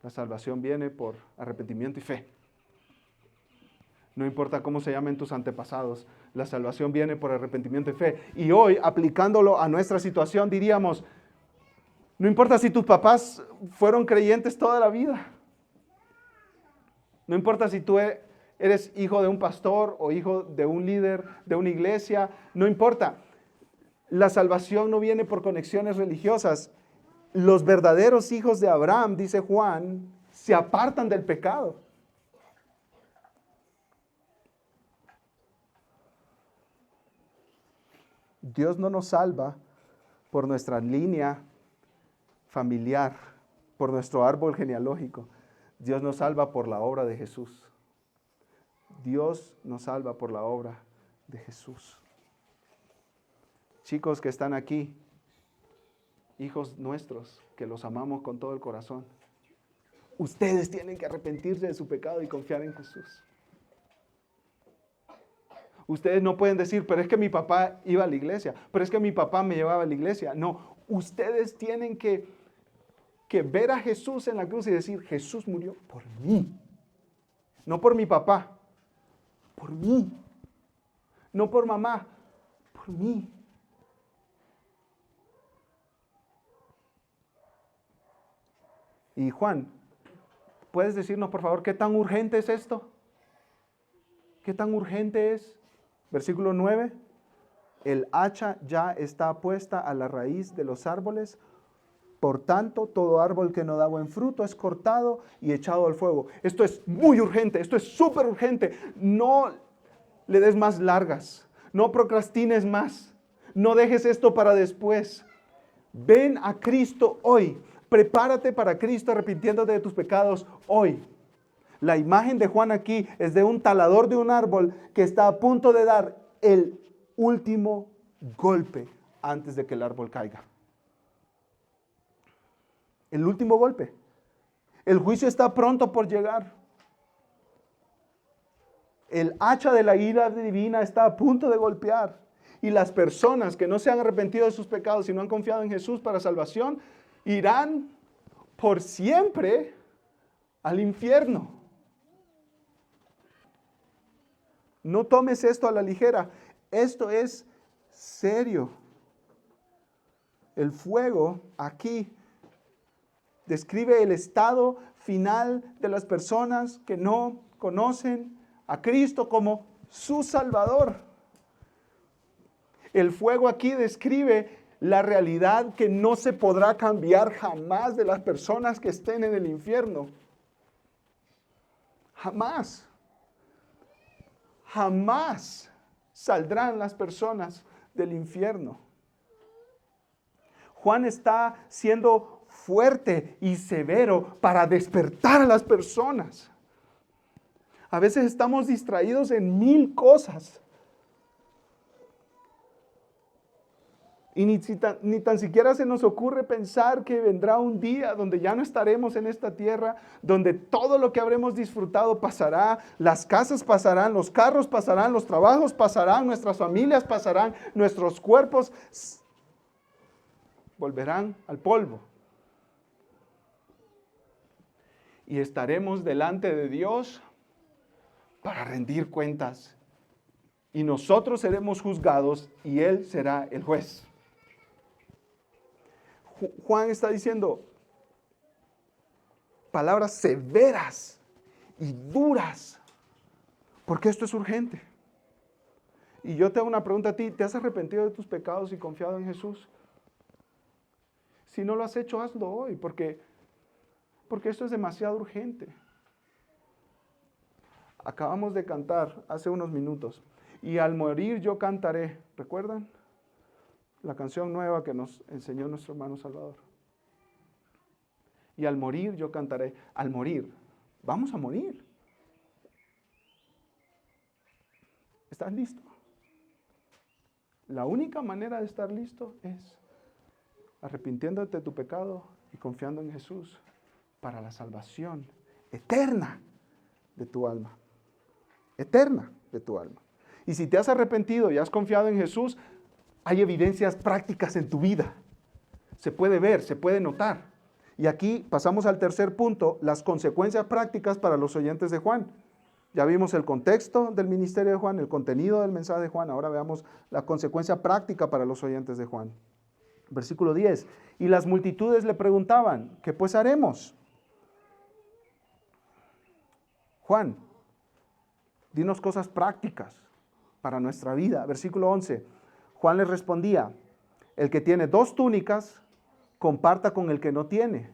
La salvación viene por arrepentimiento y fe. No importa cómo se llamen tus antepasados, la salvación viene por arrepentimiento y fe. Y hoy, aplicándolo a nuestra situación, diríamos, no importa si tus papás fueron creyentes toda la vida. No importa si tú eres hijo de un pastor o hijo de un líder de una iglesia, no importa. La salvación no viene por conexiones religiosas. Los verdaderos hijos de Abraham, dice Juan, se apartan del pecado. Dios no nos salva por nuestra línea familiar, por nuestro árbol genealógico. Dios nos salva por la obra de Jesús. Dios nos salva por la obra de Jesús. Chicos que están aquí, hijos nuestros, que los amamos con todo el corazón, ustedes tienen que arrepentirse de su pecado y confiar en Jesús. Ustedes no pueden decir, pero es que mi papá iba a la iglesia, pero es que mi papá me llevaba a la iglesia. No, ustedes tienen que ver a Jesús en la cruz y decir, Jesús murió por mí. No por mi papá, por mí. No por mamá, por mí. Y Juan, ¿puedes decirnos por favor qué tan urgente es esto? ¿Qué tan urgente es? Versículo 9, el hacha ya está puesta a la raíz de los árboles, por tanto todo árbol que no da buen fruto es cortado y echado al fuego. Esto es muy urgente, esto es súper urgente. No le des más largas, no procrastines más, no dejes esto para después. Ven a Cristo hoy. Prepárate para Cristo arrepintiéndote de tus pecados hoy. La imagen de Juan aquí es de un talador de un árbol que está a punto de dar el último golpe antes de que el árbol caiga. El último golpe. El juicio está pronto por llegar. El hacha de la ira divina está a punto de golpear. Y las personas que no se han arrepentido de sus pecados y no han confiado en Jesús para salvación, irán por siempre al infierno. No tomes esto a la ligera. Esto es serio. El fuego aquí describe el estado final de las personas que no conocen a Cristo como su Salvador. El fuego aquí describe la realidad que no se podrá cambiar jamás de las personas que estén en el infierno. Jamás. Jamás saldrán las personas del infierno. Juan está siendo fuerte y severo para despertar a las personas. A veces estamos distraídos en 1000 cosas. Y ni tan siquiera se nos ocurre pensar que vendrá un día donde ya no estaremos en esta tierra, donde todo lo que habremos disfrutado pasará, las casas pasarán, los carros pasarán, los trabajos pasarán, nuestras familias pasarán, nuestros cuerpos volverán al polvo. Y estaremos delante de Dios para rendir cuentas. Y nosotros seremos juzgados y Él será el juez. Juan está diciendo palabras severas y duras, porque esto es urgente. Y yo te hago una pregunta a ti, ¿te has arrepentido de tus pecados y confiado en Jesús? Si no lo has hecho, hazlo hoy, porque esto es demasiado urgente. Acabamos de cantar hace unos minutos, y al morir yo cantaré, ¿recuerdan? La canción nueva que nos enseñó nuestro hermano Salvador. Y al morir yo cantaré, al morir, vamos a morir. ¿Estás listo? La única manera de estar listo es arrepintiéndote de tu pecado y confiando en Jesús para la salvación eterna de tu alma. Eterna de tu alma. Y si te has arrepentido y has confiado en Jesús, hay evidencias prácticas en tu vida. Se puede ver, se puede notar. Y aquí pasamos al tercer punto, las consecuencias prácticas para los oyentes de Juan. Ya vimos el contexto del ministerio de Juan, el contenido del mensaje de Juan. Ahora veamos la consecuencia práctica para los oyentes de Juan. Versículo 10. Y las multitudes le preguntaban, ¿qué pues haremos? Juan, dinos cosas prácticas para nuestra vida. Versículo 11. Juan les respondía, el que tiene 2 túnicas, comparta con el que no tiene.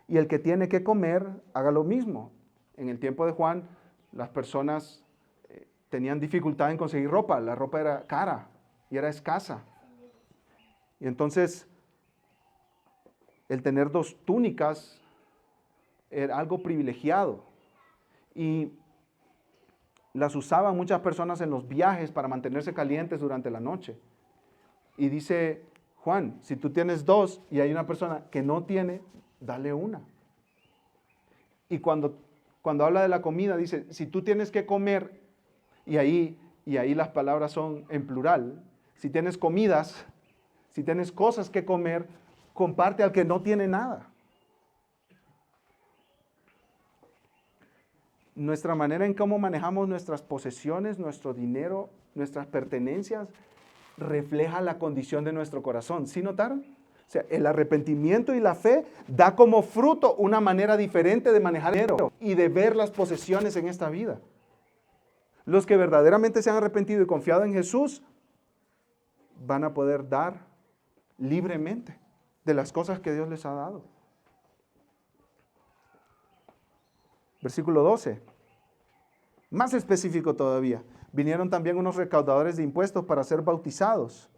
Y el que tiene que comer, haga lo mismo. En el tiempo de Juan, las personas tenían dificultad en conseguir ropa. La ropa era cara y era escasa. Y entonces, el tener 2 túnicas era algo privilegiado. Y las usaban muchas personas en los viajes para mantenerse calientes durante la noche. Y dice Juan, si tú tienes 2 y hay una persona que no tiene, dale una. Y cuando habla de la comida, dice, si tú tienes que comer, y ahí las palabras son en plural, si tienes comidas, si tienes cosas que comer, comparte al que no tiene nada. Nuestra manera en cómo manejamos nuestras posesiones, nuestro dinero, nuestras pertenencias, refleja la condición de nuestro corazón. ¿Sí notaron? O sea, el arrepentimiento y la fe da como fruto una manera diferente de manejar el dinero y de ver las posesiones en esta vida. Los que verdaderamente se han arrepentido y confiado en Jesús van a poder dar libremente de las cosas que Dios les ha dado. Versículo 12. Más específico todavía. Vinieron también unos recaudadores de impuestos para ser bautizados.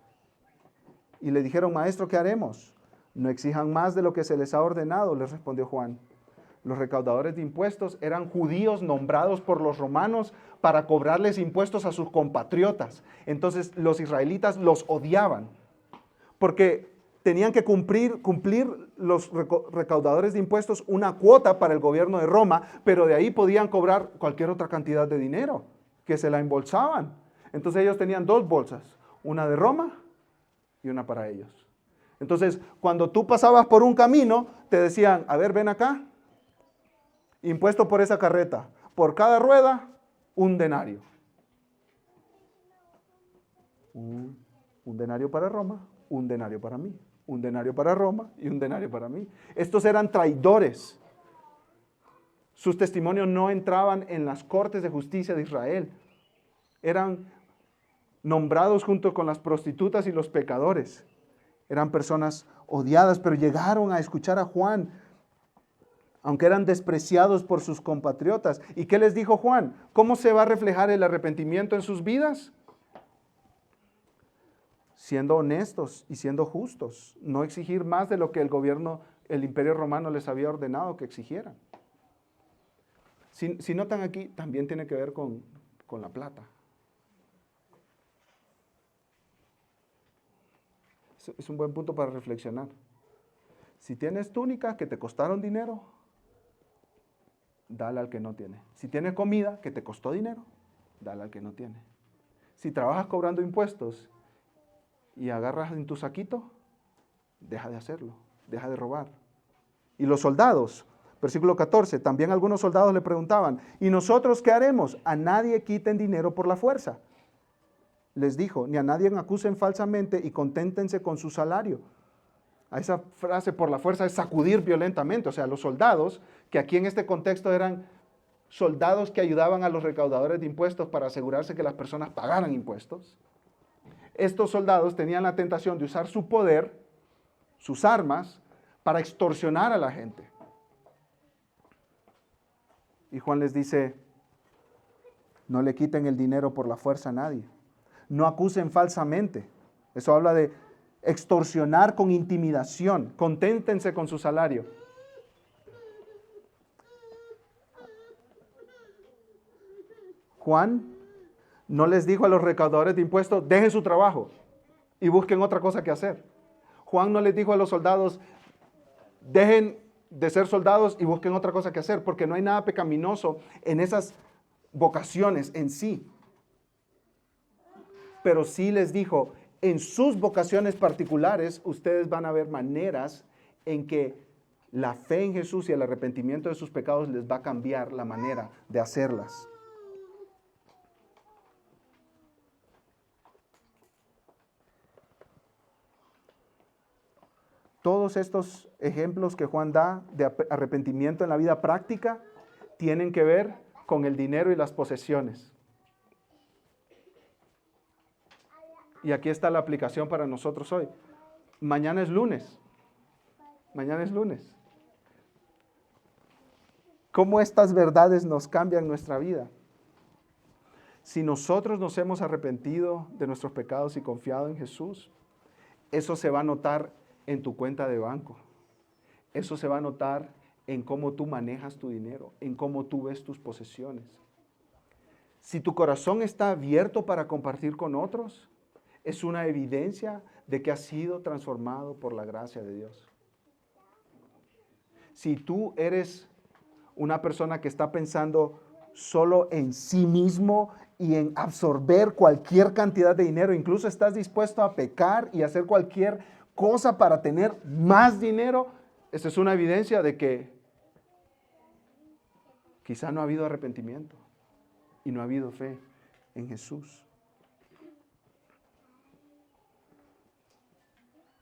Y le dijeron, maestro, ¿qué haremos? No exijan más de lo que se les ha ordenado, les respondió Juan. Los recaudadores de impuestos eran judíos nombrados por los romanos para cobrarles impuestos a sus compatriotas. Entonces los israelitas los odiaban, porque tenían que cumplir los recaudadores de impuestos una cuota para el gobierno de Roma, pero de ahí podían cobrar cualquier otra cantidad de dinero, que se la embolsaban. Entonces ellos tenían 2 bolsas, una de Roma y una para ellos. Entonces, cuando tú pasabas por un camino, te decían, a ver, ven acá, impuesto por esa carreta, por cada rueda, 1 denario. Un denario para Roma, 1 denario para mí. 1 denario para Roma y 1 denario para mí. Estos eran traidores. Sus testimonios no entraban en las cortes de justicia de Israel. Eran nombrados junto con las prostitutas y los pecadores. Eran personas odiadas, pero llegaron a escuchar a Juan, aunque eran despreciados por sus compatriotas. ¿Y qué les dijo Juan? ¿Cómo se va a reflejar el arrepentimiento en sus vidas? Siendo honestos y siendo justos, no exigir más de lo que el imperio romano les había ordenado que exigieran. Si notan aquí, también tiene que ver con la plata. Es un buen punto para reflexionar. Si tienes túnicas que te costaron dinero, dale al que no tiene. Si tienes comida que te costó dinero, dale al que no tiene. Si trabajas cobrando impuestos y agarras en tu saquito, deja de hacerlo, deja de robar. Y los soldados, Versículo 14, también algunos soldados le preguntaban, ¿y nosotros qué haremos? A nadie quiten dinero por la fuerza. Les dijo, ni a nadie acusen falsamente y conténtense con su salario. A esa frase por la fuerza es sacudir violentamente. O sea, los soldados, que aquí en este contexto eran soldados que ayudaban a los recaudadores de impuestos para asegurarse que las personas pagaran impuestos. Estos soldados tenían la tentación de usar su poder, sus armas, para extorsionar a la gente. Y Juan les dice, no le quiten el dinero por la fuerza a nadie. No acusen falsamente. Eso habla de extorsionar con intimidación. Conténtense con su salario. Juan no les dijo a los recaudadores de impuestos, dejen su trabajo y busquen otra cosa que hacer. Juan no les dijo a los soldados, dejen de ser soldados y busquen otra cosa que hacer, porque no hay nada pecaminoso en esas vocaciones en sí. Pero sí les dijo, en sus vocaciones particulares, ustedes van a ver maneras en que la fe en Jesús y el arrepentimiento de sus pecados les va a cambiar la manera de hacerlas. Todos estos ejemplos que Juan da de arrepentimiento en la vida práctica tienen que ver con el dinero y las posesiones. Y aquí está la aplicación para nosotros hoy. Mañana es lunes. Mañana es lunes. ¿Cómo estas verdades nos cambian nuestra vida? Si nosotros nos hemos arrepentido de nuestros pecados y confiado en Jesús, eso se va a notar en tu cuenta de banco. Eso se va a notar en cómo tú manejas tu dinero, en cómo tú ves tus posesiones. Si tu corazón está abierto para compartir con otros, es una evidencia de que has sido transformado por la gracia de Dios. Si tú eres una persona que está pensando solo en sí mismo y en absorber cualquier cantidad de dinero, incluso estás dispuesto a pecar y hacer cualquier cosa para tener más dinero, esa es una evidencia de que quizá no ha habido arrepentimiento y no ha habido fe en Jesús.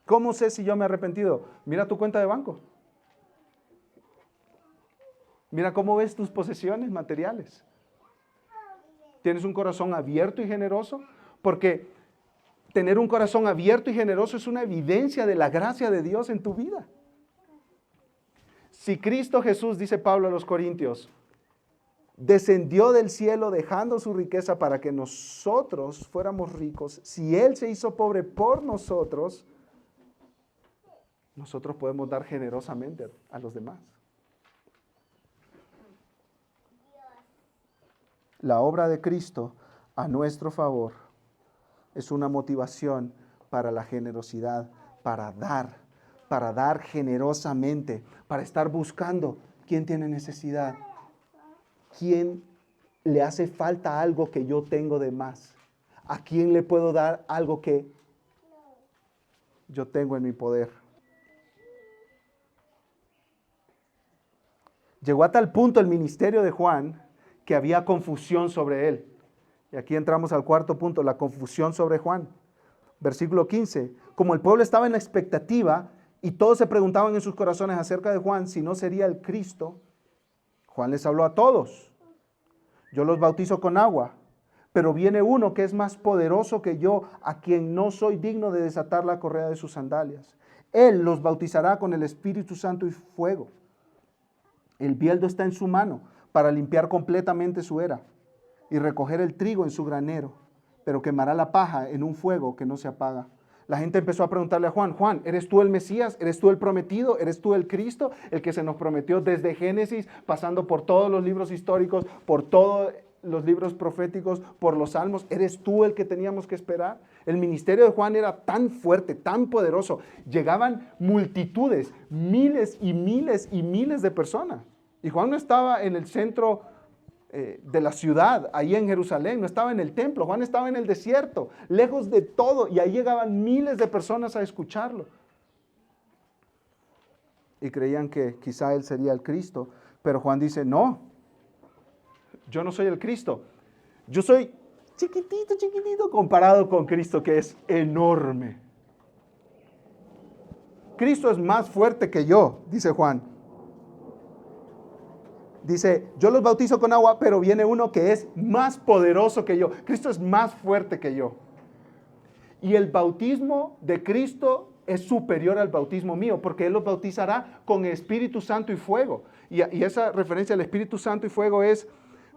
¿Cómo sé si yo me he arrepentido? Mira tu cuenta de banco. Mira cómo ves tus posesiones materiales. ¿Tienes un corazón abierto y generoso? Porque tener un corazón abierto y generoso es una evidencia de la gracia de Dios en tu vida. Si Cristo Jesús, dice Pablo a los Corintios, descendió del cielo dejando su riqueza para que nosotros fuéramos ricos, si Él se hizo pobre por nosotros, nosotros podemos dar generosamente a los demás. La obra de Cristo a nuestro favor es una motivación para la generosidad, para dar generosamente, para estar buscando quién tiene necesidad, quién le hace falta algo que yo tengo de más, a quién le puedo dar algo que yo tengo en mi poder. Llegó a tal punto el ministerio de Juan que había confusión sobre él. Y aquí entramos al cuarto punto, la confusión sobre Juan. Versículo 15. Como el pueblo estaba en la expectativa y todos se preguntaban en sus corazones acerca de Juan si no sería el Cristo, Juan les habló a todos. Yo los bautizo con agua, pero viene uno que es más poderoso que yo, a quien no soy digno de desatar la correa de sus sandalias. Él los bautizará con el Espíritu Santo y fuego. El bieldo está en su mano para limpiar completamente su era y recoger el trigo en su granero, pero quemará la paja en un fuego que no se apaga. La gente empezó a preguntarle a Juan, Juan, ¿eres tú el Mesías? ¿Eres tú el prometido? ¿Eres tú el Cristo? El que se nos prometió desde Génesis, pasando por todos los libros históricos, por todos los libros proféticos, por los salmos. ¿Eres tú el que teníamos que esperar? El ministerio de Juan era tan fuerte, tan poderoso. Llegaban multitudes, miles y miles y miles de personas. Y Juan no estaba en el centro de la ciudad, ahí en Jerusalén, no estaba en el templo. Juan estaba en el desierto, lejos de todo, y ahí llegaban miles de personas a escucharlo. y creían que quizá él sería el Cristo. Pero Juan dice, no, yo no soy el Cristo. Yo soy chiquitito, chiquitito comparado con Cristo, que es enorme. Cristo es más fuerte que yo, dice Juan. Dice, yo los bautizo con agua, pero viene uno que es más poderoso que yo. Cristo es más fuerte que yo. Y el bautismo de Cristo es superior al bautismo mío, porque Él los bautizará con Espíritu Santo y fuego. Y esa referencia al Espíritu Santo y fuego es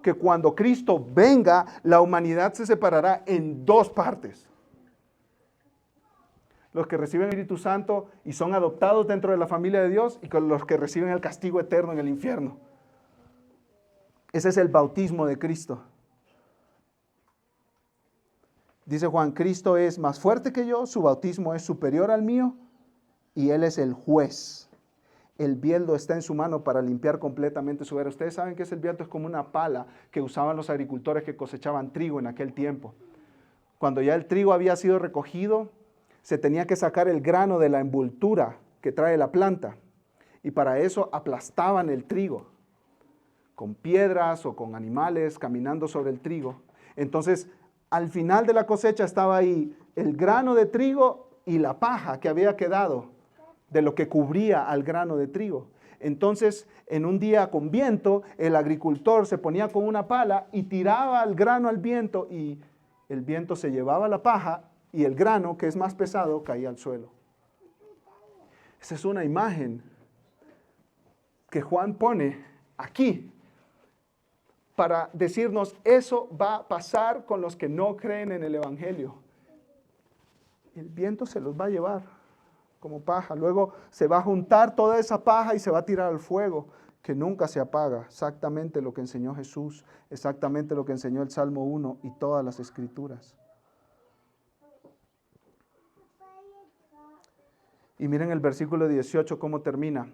que cuando Cristo venga, la humanidad se separará en dos partes. Los que reciben el Espíritu Santo y son adoptados dentro de la familia de Dios, y con los que reciben el castigo eterno en el infierno. Ese es el bautismo de Cristo. Dice Juan, Cristo es más fuerte que yo, su bautismo es superior al mío y Él es el juez. El bieldo está en su mano para limpiar completamente su era. Ustedes saben que el bieldo es como una pala que usaban los agricultores que cosechaban trigo en aquel tiempo. Cuando ya el trigo había sido recogido, se tenía que sacar el grano de la envoltura que trae la planta. Y para eso aplastaban el trigo con piedras o con animales caminando sobre el trigo. Entonces, al final de la cosecha estaba ahí el grano de trigo y la paja que había quedado de lo que cubría al grano de trigo. Entonces, en un día con viento, el agricultor se ponía con una pala y tiraba el grano al viento, y el viento se llevaba la paja y el grano, que es más pesado, caía al suelo. Esa es una imagen que Juan pone aquí para decirnos, eso va a pasar con los que no creen en el Evangelio. El viento se los va a llevar como paja. Luego se va a juntar toda esa paja y se va a tirar al fuego, que nunca se apaga. Exactamente lo que enseñó Jesús, exactamente lo que enseñó el Salmo 1 y todas las Escrituras. Y miren el versículo 18 cómo termina.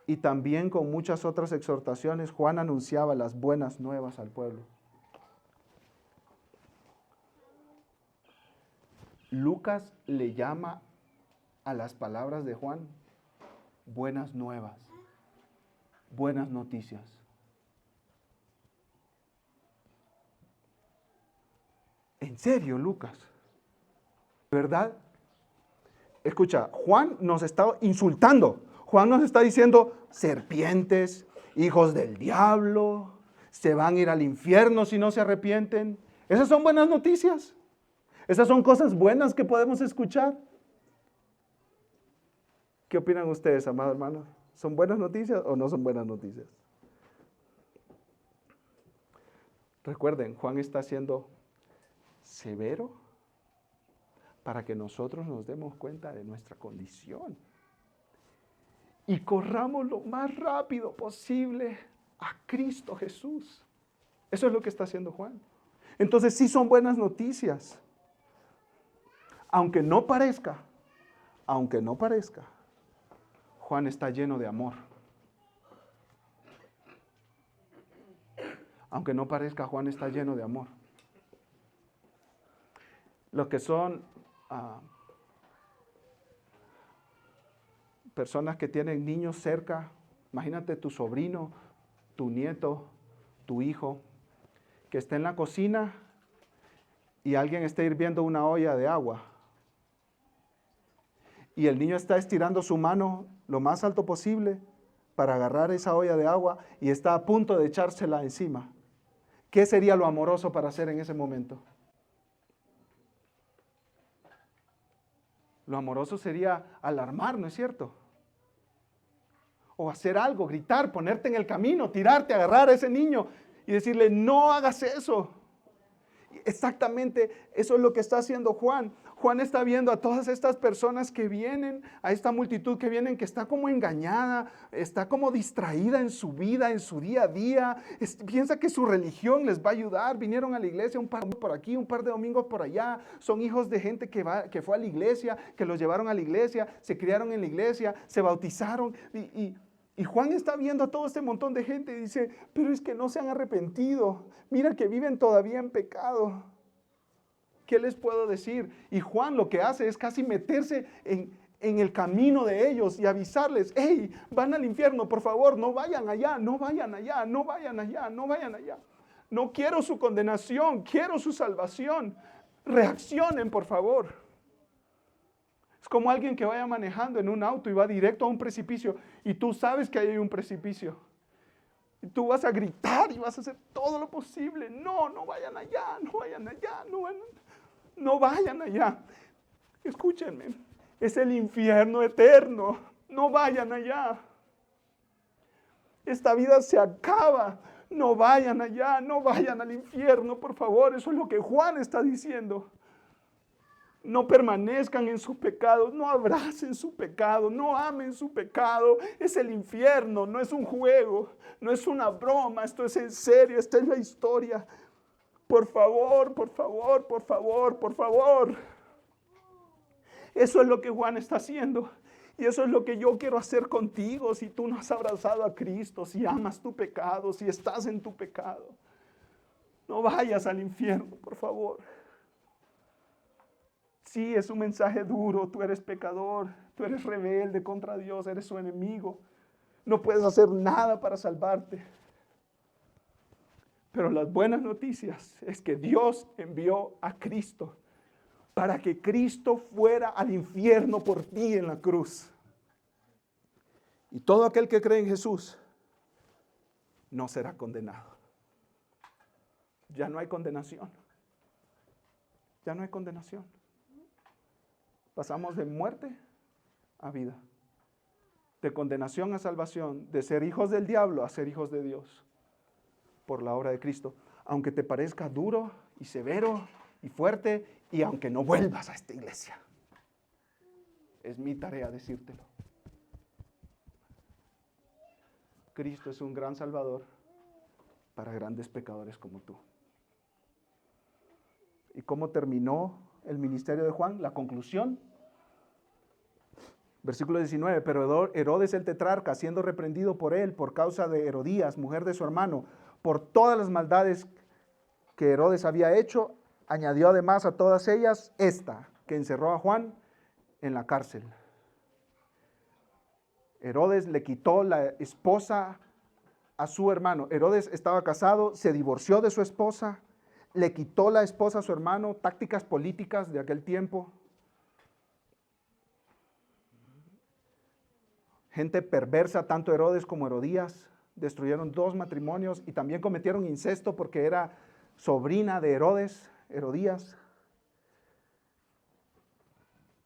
Y también con muchas otras exhortaciones, Juan anunciaba las buenas nuevas al pueblo. Lucas le llama a las palabras de Juan buenas nuevas, buenas noticias. ¿En serio, Lucas? ¿Verdad? Escucha, Juan nos está insultando. Juan nos está diciendo, serpientes, hijos del diablo, se van a ir al infierno si no se arrepienten. Esas son buenas noticias. Esas son cosas buenas que podemos escuchar. ¿Qué opinan ustedes, amados hermanos? ¿Son buenas noticias o no son buenas noticias? Recuerden, Juan está siendo severo para que nosotros nos demos cuenta de nuestra condición y corramos lo más rápido posible a Cristo Jesús. Eso es lo que está haciendo Juan. Entonces sí son buenas noticias. Aunque no parezca, Juan está lleno de amor. Aunque no parezca, Juan está lleno de amor. Los que son personas que tienen niños cerca, imagínate tu sobrino, tu nieto, tu hijo, que esté en la cocina y alguien esté hirviendo una olla de agua. Y el niño está estirando su mano lo más alto posible para agarrar esa olla de agua y está a punto de echársela encima. ¿Qué sería lo amoroso para hacer en ese momento? Lo amoroso sería alarmar, ¿no es cierto? O hacer algo, gritar, ponerte en el camino, tirarte, agarrar a ese niño y decirle, no hagas eso. Exactamente eso es lo que está haciendo Juan. Juan está viendo a todas estas personas que vienen, a esta multitud que vienen, que está como engañada, está como distraída en su vida, en su día a día. Piensa que su religión les va a ayudar. Vinieron a la iglesia un par de por aquí, un par de domingos por allá. Son hijos de gente que fue a la iglesia, que los llevaron a la iglesia, se criaron en la iglesia, se bautizaron. Y Juan está viendo a todo este montón de gente y dice, pero es que no se han arrepentido. Mira que viven todavía en pecado. ¿Qué les puedo decir? Y Juan lo que hace es casi meterse en el camino de ellos y avisarles, hey, van al infierno, por favor, no vayan allá, no vayan allá, no vayan allá, no vayan allá. No quiero su condenación, quiero su salvación. Reaccionen, por favor. Es como alguien que vaya manejando en un auto y va directo a un precipicio y tú sabes que ahí hay un precipicio. Y tú vas a gritar y vas a hacer todo lo posible. No, no vayan allá, no vayan allá, no vayan allá. Escúchenme, es el infierno eterno. No vayan allá. Esta vida se acaba. No vayan allá, no vayan al infierno, por favor. Eso es lo que Juan está diciendo. No permanezcan en sus pecados, no abracen su pecado, no amen su pecado. Es el infierno, no es un juego, no es una broma, esto es en serio, esta es la historia. Por favor, por favor, por favor, por favor. Eso es lo que Juan está haciendo. Y eso es lo que yo quiero hacer contigo si tú no has abrazado a Cristo, si amas tu pecado, si estás en tu pecado. No vayas al infierno, por favor. Sí, es un mensaje duro, tú eres pecador, tú eres rebelde contra Dios, eres su enemigo. No puedes hacer nada para salvarte. Pero las buenas noticias es que Dios envió a Cristo para que Cristo fuera al infierno por ti en la cruz. Y todo aquel que cree en Jesús no será condenado. Ya no hay condenación. Ya no hay condenación. Pasamos de muerte a vida, de condenación a salvación, de ser hijos del diablo a ser hijos de Dios, por la obra de Cristo. Aunque te parezca duro y severo y fuerte, y aunque no vuelvas a esta iglesia. Es mi tarea decírtelo. Cristo es un gran Salvador para grandes pecadores como tú. ¿Y cómo terminó el ministerio de Juan? La conclusión. Versículo 19, pero Herodes el tetrarca, siendo reprendido por él por causa de Herodías, mujer de su hermano, por todas las maldades que Herodes había hecho, añadió además a todas ellas esta, que encerró a Juan en la cárcel. Herodes le quitó la esposa a su hermano. Herodes estaba casado, se divorció de su esposa, le quitó la esposa a su hermano, tácticas políticas de aquel tiempo. Gente perversa, tanto Herodes como Herodías, destruyeron 2 matrimonios y también cometieron incesto porque era sobrina de Herodes, Herodías.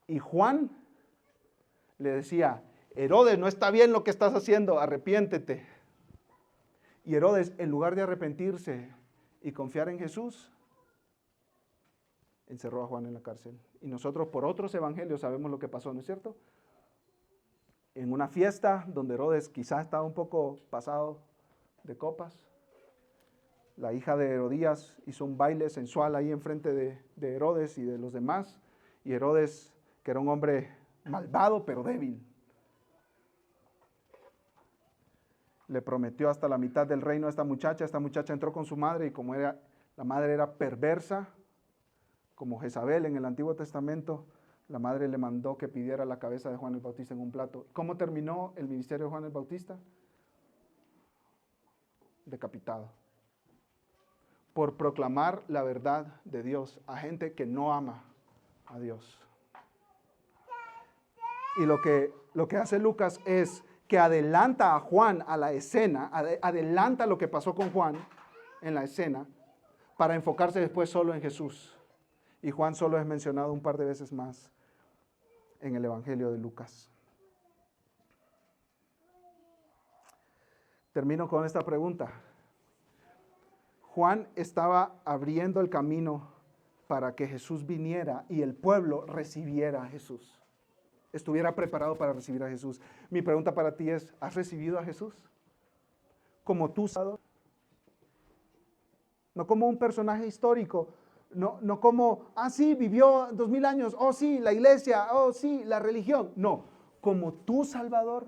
Y Juan le decía, Herodes, no está bien lo que estás haciendo, arrepiéntete. Y Herodes, en lugar de arrepentirse y confiar en Jesús, encerró a Juan en la cárcel. Y nosotros por otros evangelios sabemos lo que pasó, ¿no es cierto? En una fiesta donde Herodes quizás estaba un poco pasado de copas, la hija de Herodías hizo un baile sensual ahí enfrente de Herodes y de los demás. Y Herodes, que era un hombre malvado pero débil, le prometió hasta la mitad del reino a esta muchacha. Esta muchacha entró con su madre y como la madre era perversa, como Jezabel en el Antiguo Testamento, la madre le mandó que pidiera la cabeza de Juan el Bautista en un plato. ¿Cómo terminó el ministerio de Juan el Bautista? Decapitado. Por proclamar la verdad de Dios a gente que no ama a Dios. Y lo que hace Lucas es que adelanta a Juan a la escena, adelanta lo que pasó con Juan en la escena, para enfocarse después solo en Jesús. Y Juan solo es mencionado un par de veces más en el Evangelio de Lucas. Termino con esta pregunta. Juan estaba abriendo el camino para que Jesús viniera y el pueblo recibiera a Jesús. Estuviera preparado para recibir a Jesús. Mi pregunta para ti es, ¿has recibido a Jesús? Como tú, no como un personaje histórico, no como, sí, vivió 2000 años, sí, la iglesia, sí, la religión. No, como tu Salvador.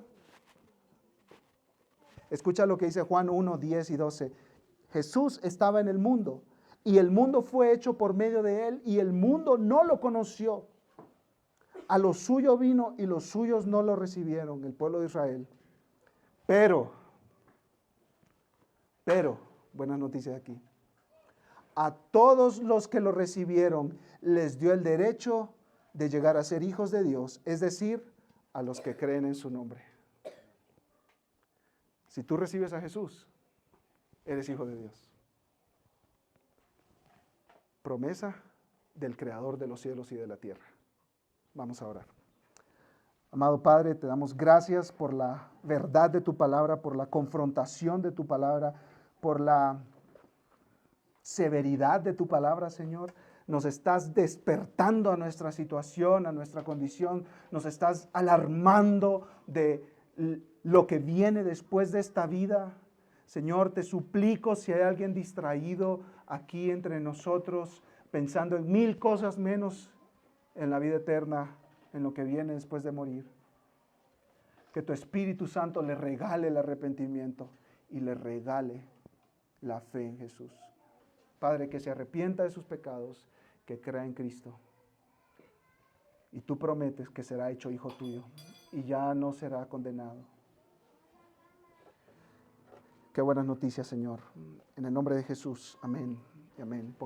Escucha lo que dice Juan 1, 10 y 12. Jesús estaba en el mundo y el mundo fue hecho por medio de él y el mundo no lo conoció. A lo suyo vino y los suyos no lo recibieron, el pueblo de Israel. Pero, buenas noticias aquí. A todos los que lo recibieron les dio el derecho de llegar a ser hijos de Dios, es decir, a los que creen en su nombre. Si tú recibes a Jesús, eres hijo de Dios. Promesa del Creador de los cielos y de la tierra. Vamos a orar. Amado Padre, te damos gracias por la verdad de tu palabra, por la confrontación de tu palabra, por la severidad de tu palabra, Señor. Nos estás despertando a nuestra situación, a nuestra condición. Nos estás alarmando de lo que viene después de esta vida. Señor, te suplico, si hay alguien distraído aquí entre nosotros, pensando en 1000 cosas menos en la vida eterna, en lo que viene después de morir, que tu Espíritu Santo le regale el arrepentimiento y le regale la fe en Jesús. Padre, que se arrepienta de sus pecados, que crea en Cristo. Y tú prometes que será hecho hijo tuyo y ya no será condenado. Qué buenas noticias, Señor. En el nombre de Jesús. Amén y amén.